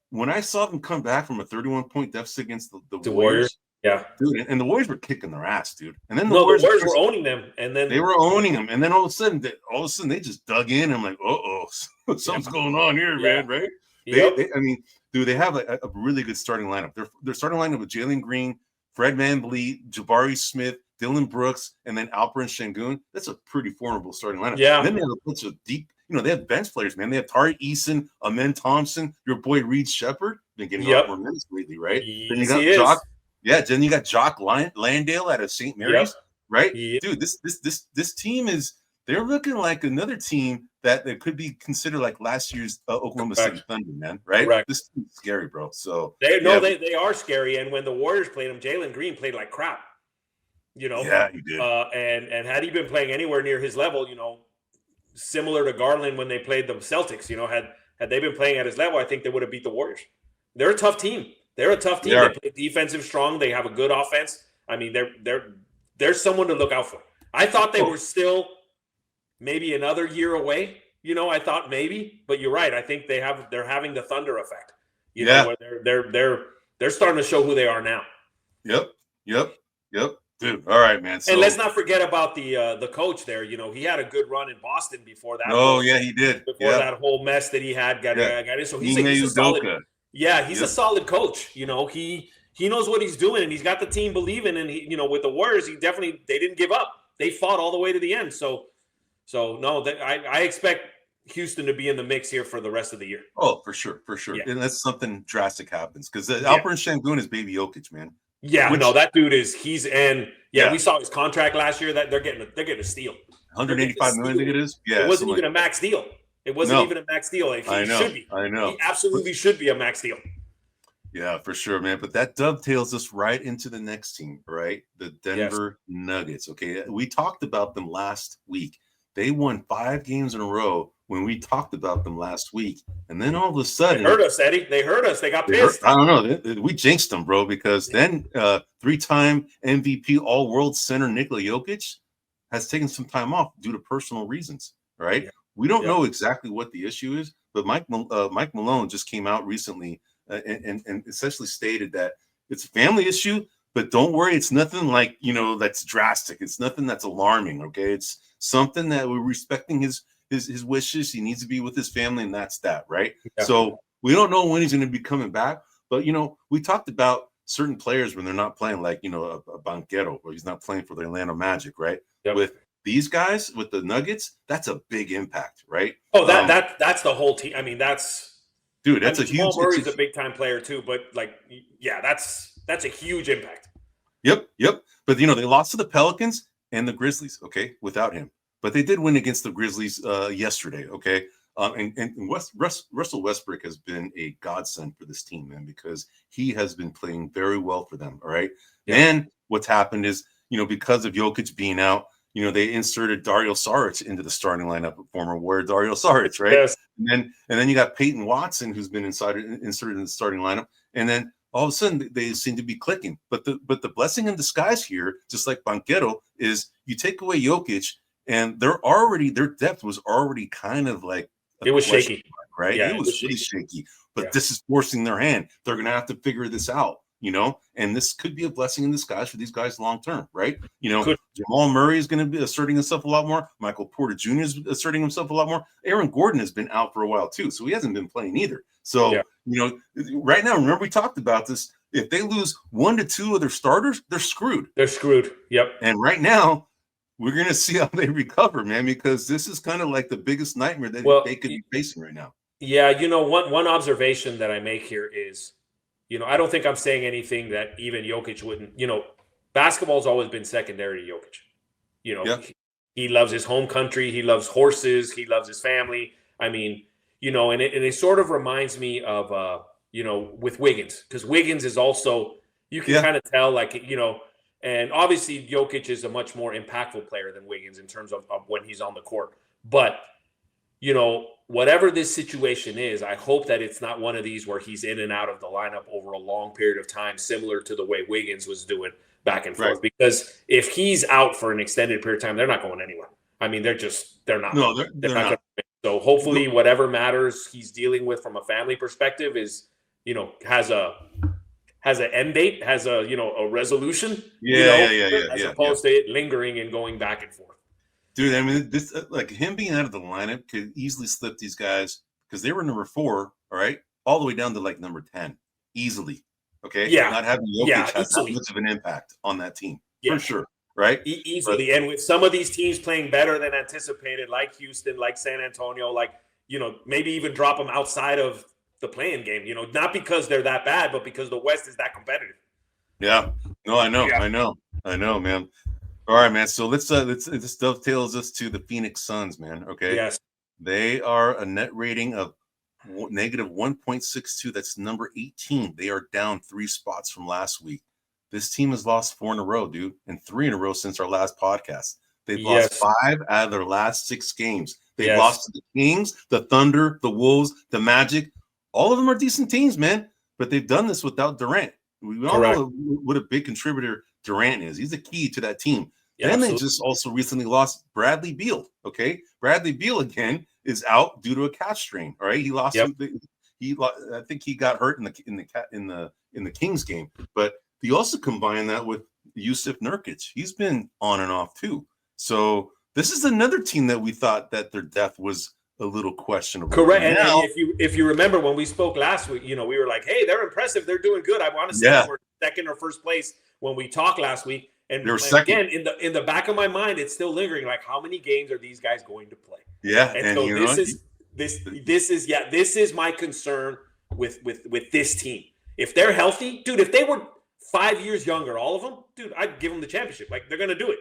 when I saw them come back from a 31-point deficit against the Warriors. Yeah, dude, and the Warriors were kicking their ass, dude. And then the Warriors were owning them, and then they were owning them, and then all of a sudden they just dug in. I'm like, something's going on here, man, right? I mean, dude, they have a really good starting lineup. Their starting lineup with Jalen Green, Fred VanVleet, Jabari Smith, Dylan Brooks, and then Alper and Şengün. That's a pretty formidable starting lineup. Yeah. And then they have a bunch of deep. They have bench players, man. They have Tari Eason, Amen Thompson, your boy Reed Shepherd. Been getting a lot more minutes lately, right? Then you got Jock. Yeah, then you got Jock Landale out of St. Mary's, right? Yep. Dude, this team they're looking like another team that could be considered like last year's Oklahoma City Thunder, man, right? Correct. This team's scary, bro. So they are scary. And when the Warriors played them, Jalen Green played like crap. Yeah, he did. And had he been playing anywhere near his level, similar to Garland when they played the Celtics, had they been playing at his level, I think they would have beat the Warriors. They're a tough team. They play defensive strong. They have a good offense. I mean, they're someone to look out for. I thought they were still maybe another year away. I thought maybe, but you're right. I think they're having the Thunder effect. Where they're starting to show who they are now. Yep. Dude, all right, man. So, and let's not forget about the coach there. He had a good run in Boston before that. Oh, yeah, he did. Before that whole mess that he had got in. So he's a solid. Yeah, he's a solid coach. He knows what he's doing, and he's got the team believing. And with the Warriors, they didn't give up. They fought all the way to the end. So no, I expect Houston to be in the mix here for the rest of the year. Oh, for sure. Yeah. Unless something drastic happens, because Alper and Şengün is baby Jokic, man. Yeah, that dude is. We saw his contract last year. That they're getting a steal. 185 million, I think it is. Yeah, it wasn't even a max deal. It wasn't even a max deal. I know. He absolutely should be a max deal. Yeah, for sure, man. But that dovetails us right into the next team, right? The Yes. Denver Nuggets. Okay. We talked about them last week. They won 5 games in a row when we talked about them last week. And then all of a They sudden, hurt us, Eddie. They hurt us. They got pissed. I don't know. We jinxed them, bro, because then 3-time MVP All World center Nikola Jokic has taken some time off due to personal reasons, right? Yeah. We don't Yeah. know exactly what the issue is, but Mike Malone just came out recently and essentially stated that it's a family issue, but don't worry, it's nothing like, that's drastic. It's nothing that's alarming, okay? It's something that we're respecting his wishes. He needs to be with his family, and that's that, right? Yeah. So we don't know when he's going to be coming back, but we talked about certain players when they're not playing, like a Banquero, or he's not playing for the Orlando Magic, right? Yep. With these guys, with the Nuggets, that's a big impact, right? Oh, that's the whole team. I mean, dude, that's a huge. Jamal Murray's a big time player too, but that's a huge impact. Yep. But they lost to the Pelicans and the Grizzlies, okay, without him. But they did win against the Grizzlies yesterday, okay. And Russell Westbrook has been a godsend for this team, man, because he has been playing very well for them. All right. Yeah. And what's happened is, because of Jokic being out, they inserted Dario Saric into the starting lineup, former Warrior Dario Saric, right? Yes. And then you got Peyton Watson, who's been inserted in the starting lineup. And then all of a sudden they seem to be clicking. But the blessing in disguise here, just like Banquero, is you take away Jokic, and their depth was already kind of like it was shaky, right? Yeah, it was really shaky. But this is forcing their hand. They're going to have to figure this out, and this could be a blessing in disguise for these guys long term, right? Jamal Murray is going to be asserting himself a lot more. Michael Porter Jr. is asserting himself a lot more. Aaron Gordon has been out for a while too, so he hasn't been playing either. So right now, remember we talked about this. If they lose 1 to 2 of their starters, they're screwed. They're screwed. Yep. And right now, we're going to see how they recover, man, because this is kind of like the biggest nightmare that they could be facing right now. Yeah, one observation that I make here is, I don't think I'm saying anything that even Jokic wouldn't. Basketball's always been secondary to Jokic. He loves his home country. He loves horses. He loves his family. I mean, and it sort of reminds me of, with Wiggins, because Wiggins is also, you can kind of tell, like, and obviously Jokic is a much more impactful player than Wiggins in terms of when he's on the court. But, whatever this situation is, I hope that it's not one of these where he's in and out of the lineup over a long period of time, similar to the way Wiggins was doing back and forth. Right. Because if he's out for an extended period of time, they're not going anywhere. I mean, they're not. No, they're not. So hopefully whatever matters he's dealing with from a family perspective is, has an end date, has a resolution. As opposed to it lingering and going back and forth. Dude, I mean, this like him being out of the lineup could easily slip these guys, because they were number 4, all right, all the way down to like number 10, easily. Okay, not having Jokic has not much of an impact on that team for sure, right? Easily, and with some of these teams playing better than anticipated, like Houston, like San Antonio, like maybe even drop them outside of the playing game. Not because they're that bad, but because the West is that competitive. Yeah, no, I know, man. All right, man. So let's this dovetails us to the Phoenix Suns, man. Okay. Yes. They are a net rating of negative 1.62. That's number 18. They are down 3 spots from last week. This team has lost 4 in a row, dude, and 3 in a row since our last podcast. They've lost 5 out of their last 6 games. They've lost to the Kings, the Thunder, the Wolves, the Magic. All of them are decent teams, man. But they've done this without Durant. We all know what a big contributor Durant is. He's the key to that team. Yeah, then they just also recently lost Bradley Beal. Okay, Bradley Beal again is out due to a calf strain. All right, he lost. I think he got hurt in the Kings game. But you also combine that with Yusuf Nurkic. He's been on and off too. So this is another team that we thought that their depth was a little questionable. Correct. And now, if you remember when we spoke last week, we were like, hey, they're impressive. They're doing good. I want to say we're second or first place when we talked last week. And again, in the back of my mind, it's still lingering. Like, how many games are these guys going to play? Yeah, and so this is my concern with this team. If they're healthy, dude, if they were 5 years younger, all of them, dude, I'd give them the championship. Like, they're gonna do it.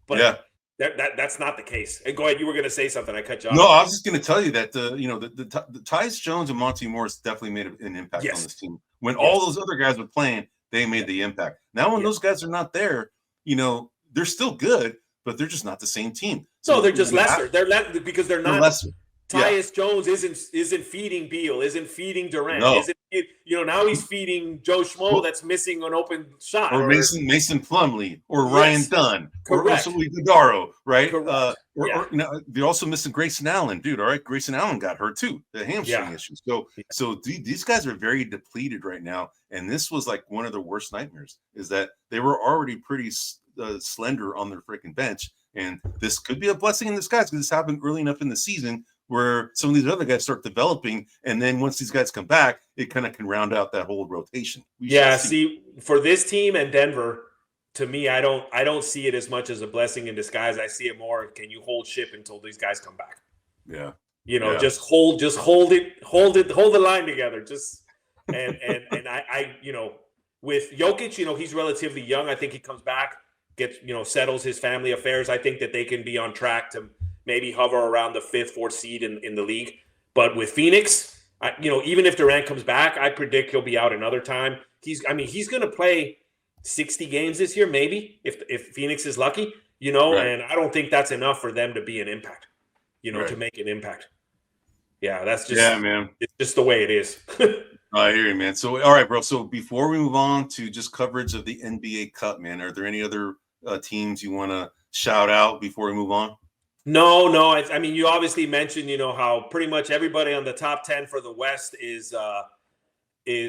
But That's not the case. And go ahead. You were going to say something. I cut you off. No, I was just going to tell you that the Tyus Jones and Monty Morris definitely made an impact on this team. When all those other guys were playing, they made the impact. Now, when those guys are not there, they're still good, but they're just not the same team. So they're just lesser. Because they're not lesser. Tyus Jones isn't feeding Beal, isn't feeding Durant. No. Now he's feeding Joe Schmo that's missing an open shot. Or Mason Plumlee or Ryan Dunn. Correct. Or Godaro, right? Correct. They're also missing Grayson Allen, dude. All right, Grayson Allen got hurt too, the hamstring issue. So these guys are very depleted right now, and this was like one of their worst nightmares. Is that they were already pretty slender on their freaking bench, and this could be a blessing in disguise because this happened early enough in the season where some of these other guys start developing, and then once these guys come back, it kind of can round out that whole rotation. See, for this team and Denver, to me, I don't see it as much as a blessing in disguise. I see it more, can you hold ship until these guys come back? Yeah. Just hold the line together. And I with Jokic, he's relatively young. I think he comes back, gets, settles his family affairs. I think that they can be on track to maybe hover around the 5th, 4th seed in the league. But with Phoenix, even if Durant comes back, I predict he'll be out another time. He's going to play 60 games this year, maybe, if Phoenix is lucky, and I don't think that's enough for them to be an impact, to make an impact. Yeah, that's just, man. It's just the way it is. I hear you, man. So, all right, bro. So before we move on to just coverage of the NBA Cup, man, are there any other teams you want to shout out before we move on? No. I mean, you obviously mentioned, how pretty much everybody on the top 10 for the West is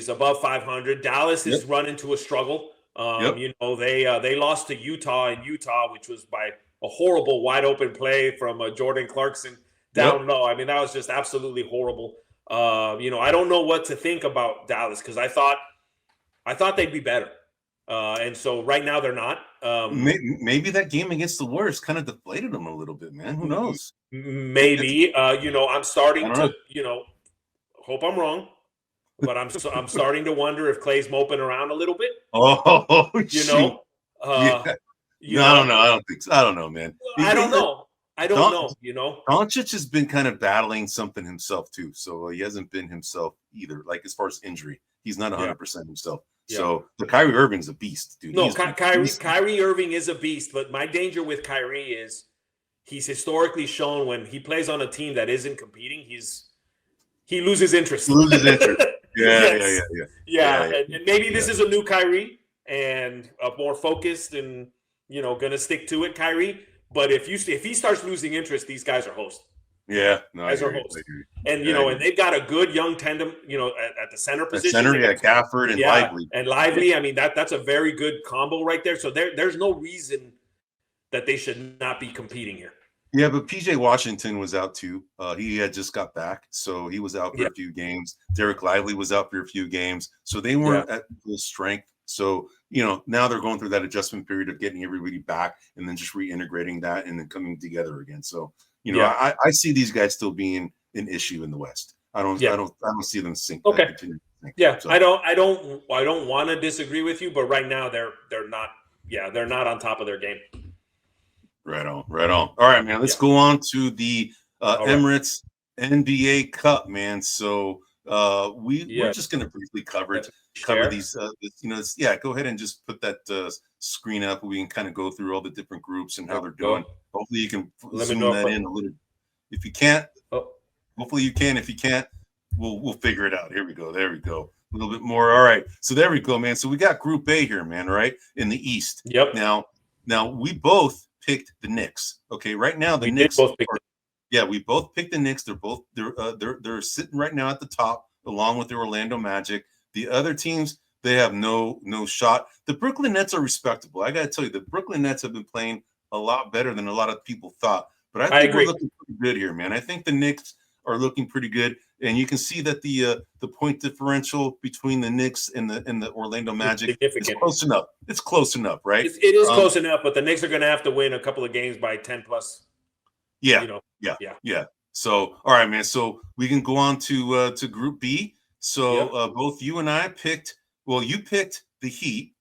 above 500. Dallas is run into a struggle. They lost to Utah in Utah, which was by a horrible wide open play from Jordan Clarkson down low. I mean, that was just absolutely horrible. I don't know what to think about Dallas because I thought they'd be better. And so right now they're not. Maybe that game against the Warriors kind of deflated them a little bit, man. Who knows? Maybe. I'm starting to, hope I'm wrong, but I'm starting to wonder if Klay's moping around a little bit. Oh, I don't know. I don't think so. I don't know, man. I don't know. Doncic has been kind of battling something himself too, so he hasn't been himself either. Like as far as injury, he's not 100% himself. Yeah. So the Kyrie Irving's a beast, dude. No, Kyrie Irving is a beast, but my danger with Kyrie is he's historically shown when he plays on a team that isn't competing, he loses interest. Yeah. And maybe this is a new Kyrie and a more focused and gonna stick to it Kyrie. But if he starts losing interest, these guys are host. Yeah, no, as our host. And and they've got a good young tandem, at the center position. Gafford and Lively. And Lively. I mean, that's a very good combo right there. So there's no reason that they should not be competing here. Yeah, but PJ Washington was out too. He had just got back, so he was out for a few games. Derek Lively was out for a few games, so they weren't at full strength. So now they're going through that adjustment period of getting everybody back and then just reintegrating that and then coming together again. So I see these guys still being an issue in the West. I don't see them sink. Okay. So. I don't want to disagree with you, but right now they're not. Yeah, they're not on top of their game. Right on. All right, man. Let's go on to the Emirates NBA Cup, man. So we're just going to briefly cover these. Go ahead and just put that screen up. We can kind of go through all the different groups and how they're doing. Hopefully, you can zoom that in a little. If you can't, hopefully you can. If you can't, we'll figure it out. Here we go. There we go. A little bit more. All right. So there we go, man. So we got Group A here, man. Right in the East. Yep. Now we both picked the Knicks. Okay. Right now the Knicks. We both picked the Knicks. They're sitting right now at the top, along with the Orlando Magic. The other teams, they have no shot. The Brooklyn Nets are respectable. I got to tell you, the Brooklyn Nets have been playing a lot better than a lot of people thought. But I think we're looking pretty good here, man. I think the Knicks are looking pretty good, and you can see that the point differential between the Knicks and the Orlando Magic is close enough. It's close enough, right? It is close enough, but the Knicks are going to have to win a couple of games by 10 plus. Yeah. So, all right, man. So we can go on to Group B. So both you and I picked. Well, you picked the Heat,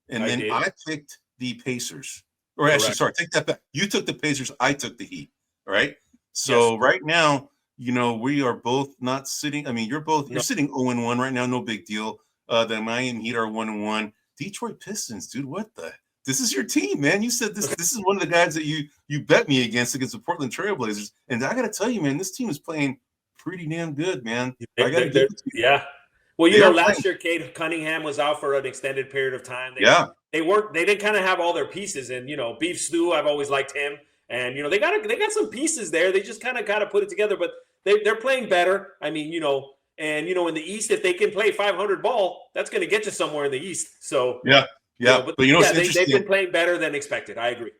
and then I picked the Pacers. Or actually, sorry, take that back. You took the Pacers. I took the Heat. All right. So right now, we are both not sitting. I mean, you're sitting 0-1 right now. No big deal. The Miami Heat are 1-1. Detroit Pistons, dude. What the? This is your team, man. You said this. This is one of the guys that you bet me against the Portland Trailblazers. And I got to tell you, man, this team is playing pretty damn good, man. I got to give it to you. Yeah. Well, last year, Cade Cunningham was out for an extended period of time. They didn't kind of have all their pieces. And, Beef Stew, I've always liked him. And, they got some pieces there. They just kind of got to put it together. But they're playing better. I mean, in the East, if they can play 500 ball, that's going to get you somewhere in the East. So, yeah. But they've been playing better than expected. I agree.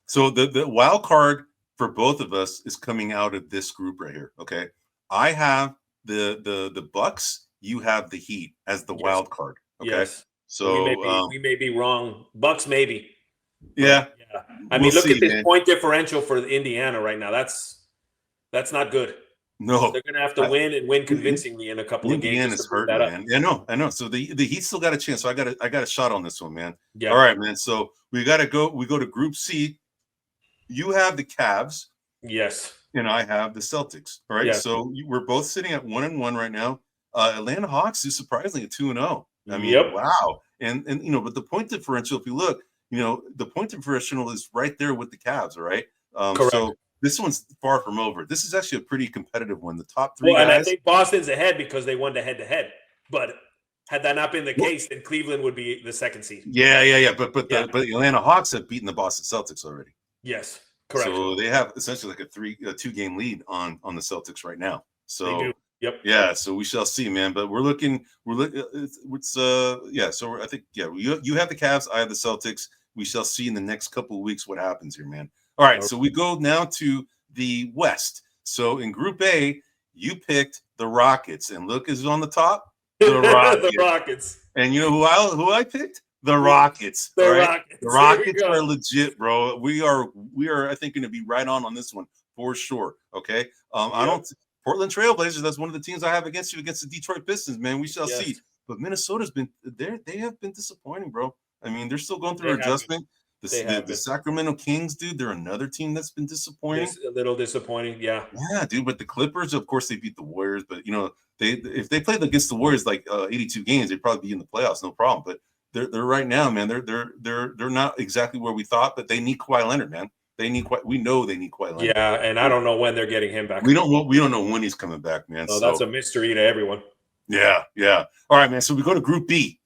So the wild card for both of us is coming out of this group right here. Okay. I have the Bucks. You have the Heat as the wild card. Okay. Yes. So we may be wrong. Bucks, maybe. Yeah. I mean, look at this point differential for Indiana right now. That's not good. No, they're going to have to win convincingly in a couple of games. Indiana's hurt, man. I know. So the Heat still got a chance. So I got a shot on this one, man. Yeah. All right, man. So we got to go. We go to Group C. You have the Cavs. Yes. And I have the Celtics. All right. Yes. So we're both sitting at 1-1 right now. Atlanta Hawks is surprisingly at 2-0. I mean, wow. And but the point differential, if you look, the point differential is right there with the Cavs. All right. Correct. So this one's far from over. This is actually a pretty competitive one. The top three guys. And I think Boston's ahead because they won the head-to-head. But had that not been the case, then Cleveland would be the second seed. Yeah. But the Atlanta Hawks have beaten the Boston Celtics already. Yes, correct. So they have essentially like a 2-game lead on the Celtics right now. So they do. Yep. Yeah. So we shall see, man. But we're looking. So I think you have the Cavs. I have the Celtics. We shall see in the next couple of weeks what happens here, man. All right. Okay. So we go now to the West. So in Group A, you picked the Rockets, and look, is on the top. The Rockets. The Rockets. And you know who I picked? The Rockets. The Rockets. The Rockets are legit, bro. We are I think going to be right on this one for sure. Okay. I don't. Portland Trailblazers. That's one of the teams I have against you against the Detroit Pistons, man. We shall see. But Minnesota's been there. They have been disappointing, bro. I mean, they're still going through adjustment. The Sacramento Kings, dude, they're another team that's been disappointing. It's a little disappointing, yeah. Yeah, dude. But the Clippers, of course, they beat the Warriors. But if they played against the Warriors like 82 games, they'd probably be in the playoffs, no problem. But they're right now, man. They're not exactly where we thought, but they need Kawhi Leonard, man. We know they need Kawhi Leonard. Yeah, and I don't know when they're getting him back. We don't know when he's coming back, man. So that's a mystery to everyone. Yeah. All right, man. So we go to Group B.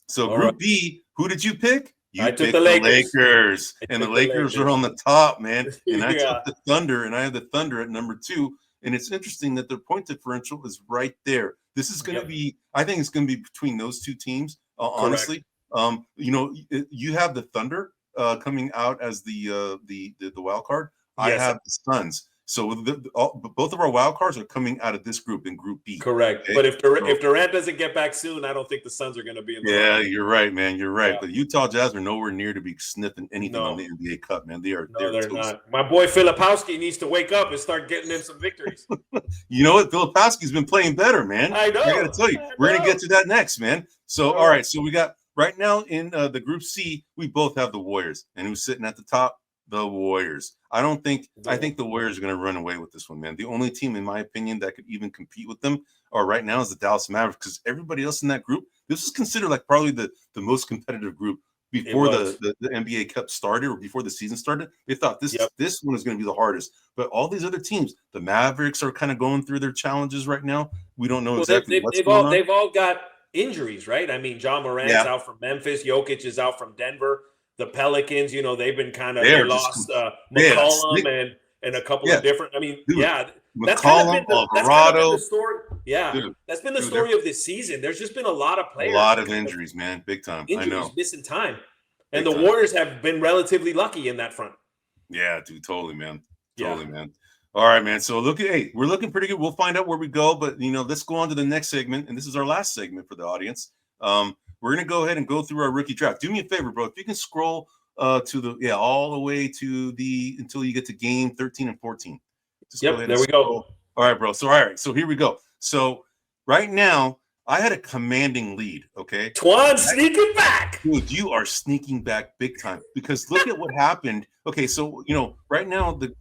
So Group B, who did you pick? I took the Lakers. And the Lakers are on the top, man. And I took the Thunder, and I have the Thunder at number 2. And it's interesting that their point differential is right there. This is going to be, I think it's going to be between those two teams, honestly. You have the Thunder coming out as the wild card. Yes. I have the Suns. So both of our wild cards are coming out of this group in Group B. Correct. Okay? But if Durant doesn't get back soon, I don't think the Suns are going to be in the race. You're right, man. You're right. Yeah. But Utah Jazz are nowhere near to be sniffing anything on the NBA Cup, man. They're not. My boy Filipowski needs to wake up and start getting in some victories. You know what? Filipowski's been playing better, man. I know. I got to tell you. We're going to get to that next, man. So, all right. So we got right now in the Group C, we both have the Warriors. And who's sitting at the top? The Warriors. I think the Warriors are going to run away with this one, man. The only team, in my opinion, that could even compete with them right now is the Dallas Mavericks, because everybody else in that group, this was considered like probably the most competitive group before the NBA Cup started or before the season started. They thought this one was going to be the hardest. But all these other teams, the Mavericks are kind of going through their challenges right now. We don't know exactly what's going on. They've all got injuries, right? I mean, John Morant's out from Memphis. Jokic is out from Denver. The Pelicans, they've been kind of lost McCollum and a couple of different. I mean, that's kind of been the story. Yeah, that's been the story of this season. There's just been a lot of players, a lot of injuries, man, big time. Injuries, I know, missing time, and the Warriors have been relatively lucky in that front. Yeah, dude, totally, man, man. All right, man. So we're looking pretty good. We'll find out where we go, but let's go on to the next segment, and this is our last segment for the audience. We're going to go ahead and go through our rookie draft. Do me a favor, bro. If you can scroll to all the way to until you get to game 13 and 14. There we go. All right, bro. So, all right. So here we go. So right now, I had a commanding lead, okay? Twan sneaking back. Dude, you are sneaking back big time because look at what happened. Okay, so right now the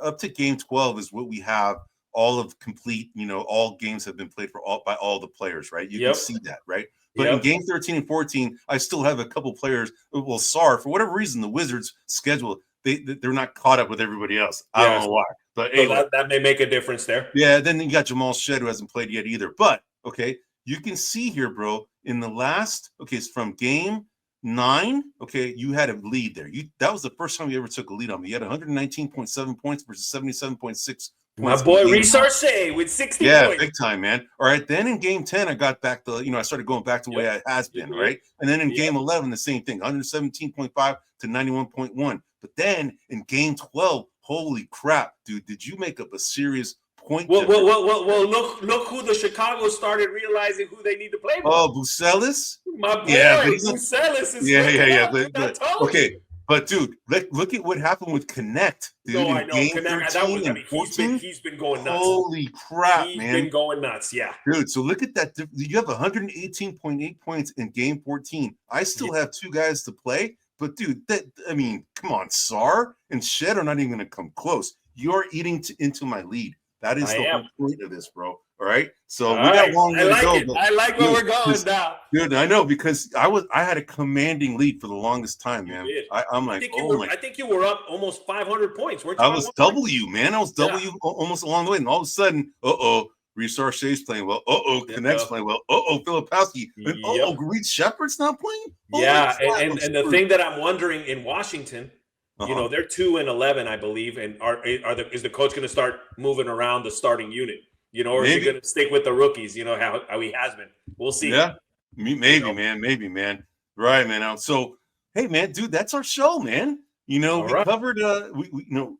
up to game 12 is what we have all of complete, all games have been played by all the players, right? You can see that, right? But in game 13 and 14, I still have a couple players. Well, for whatever reason, the Wizards schedule, they're not caught up with everybody else. I don't know why. But anyway, so that may make a difference there. Yeah, then you got Jamal Shed who hasn't played yet either. But okay, you can see here, bro, in the last, it's from game 9, okay, you had a lead there. That was the first time you ever took a lead on me. You had 119.7 points versus 77.6 points. My boy Resource with 60 points. Yeah, big time, man. All right, then in game 10, I got back to, I started going back to the way it has been, right? And then in game 11, the same thing, 117.5 to 91.1. But then in game 12, holy crap, dude, did you make up a serious point? Well, look who the Chicago started realizing who they need to play for. Oh, Bucelis? My boy, Bucelis is But okay. But dude, look at what happened with Connect, dude. No, I know. Game 13 and 14. He's been going nuts. Holy crap, man. He's been going nuts, yeah. Dude, so look at that. You have 118.8 points in game 14. I still have 2 guys to play. But dude, come on, Sar and Chet are not even going to come close. You're eating into my lead. That is the whole point of this, bro. All right. So we got long way to go. But, I like where we're going now. Dude, I know because I had a commanding lead for the longest time, man. I'm like, I think you were up almost 500 points. I was double you, man. I was double you almost along the way, and all of a sudden, Reese Arcee's playing well. Connect's playing well. Filipowski. And Reed Shepard's not playing. And the thing that I'm wondering in Washington, they're 2-11, I believe, and is the coach going to start moving around the starting unit? Or is he going to stick with the rookies? How he has been. We'll see. Yeah, maybe, man. Maybe, man. Right, man. So, hey, man, dude, that's our show, man. We covered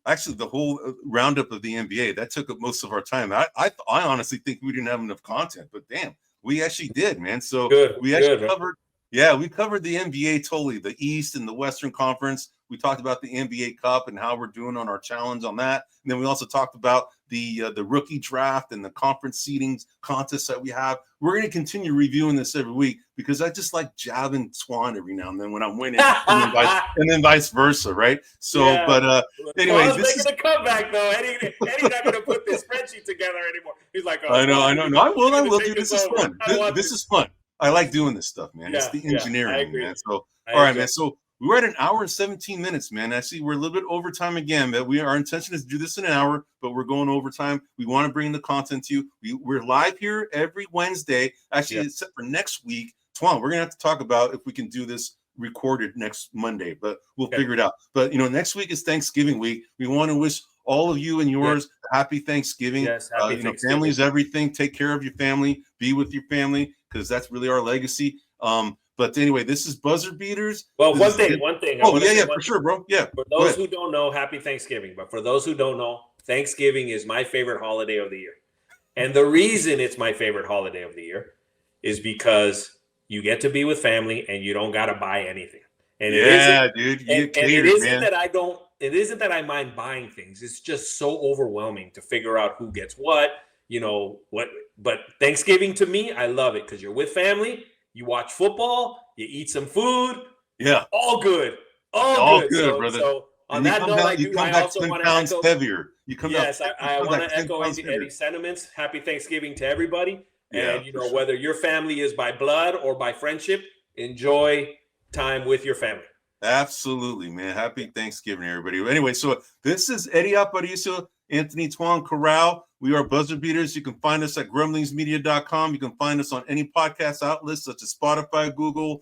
actually the whole roundup of the NBA. That took up most of our time. I honestly think we didn't have enough content, but damn, we actually did, man. So we covered. Yeah, we covered the NBA totally, the East and the Western Conference. We talked about the NBA Cup and how we're doing on our challenge on that. And then we also talked about the rookie draft and the conference seedings contests that we have. We're going to continue reviewing this every week because I just like jabbing Twan every now and then when I'm winning, and then vice versa, right? So, anyway, this is a comeback though. Eddie's not going to put this spreadsheet together anymore. He's like, I know. No, I will, dude. This is fun. This is fun. I like doing this stuff, man. It's the engineering, man. So, all right, man. So we were at an hour and 17 minutes, man. I see we're a little bit overtime again, but our intention is to do this in an hour, but we're going overtime. We want to bring the content to you. We're live here every Wednesday, actually, except for next week. Twan, we're going to have to talk about if we can do this recorded next Monday, but we'll figure it out. But, next week is Thanksgiving week. We want to wish all of you and yours happy Thanksgiving. Yes, happy Thanksgiving. Family is everything. Take care of your family. Be with your family because that's really our legacy. But anyway, this is Buzzer Beaters. Well, one thing. Oh, for sure, bro. Yeah. For those who don't know, happy Thanksgiving. But for those who don't know, Thanksgiving is my favorite holiday of the year. And the reason it's my favorite holiday of the year is because you get to be with family and you don't got to buy anything. And dude. It isn't that I mind buying things. It's just so overwhelming to figure out who gets what, But Thanksgiving to me, I love it because you're with family. You watch football, you eat some food. Yeah. All good. All good, brother. So on that note, I also want to echo. Heavier. I want to echo Eddie's sentiments. Happy Thanksgiving to everybody. And, whether your family is by blood or by friendship, enjoy time with your family. Absolutely, man. Happy Thanksgiving, everybody. Anyway, so this is Eddie Aparicio, Anthony Twan Corral. We are Buzzer Beaters. You can find us at grumblingsmedia.com. You can find us on any podcast outlets such as Spotify, Google,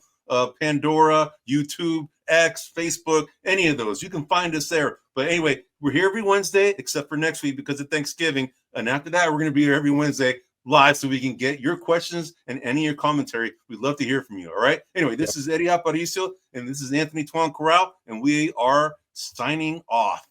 Pandora, YouTube, X, Facebook, any of those. You can find us there. But anyway, we're here every Wednesday except for next week because of Thanksgiving. And after that, we're going to be here every Wednesday live so we can get your questions and any of your commentary. We'd love to hear from you. All right. Anyway, this is Eddie Aparicio and this is Anthony Twan Corral, and we are signing off.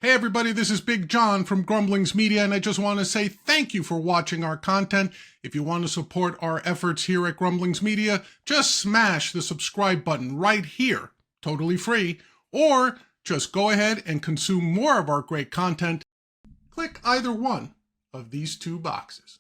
Hey everybody, this is Big John from Grumblings Media, and I just want to say thank you for watching our content. If you want to support our efforts here at Grumblings Media, just smash the subscribe button right here, totally free, or just go ahead and consume more of our great content. Click either one of these 2 boxes.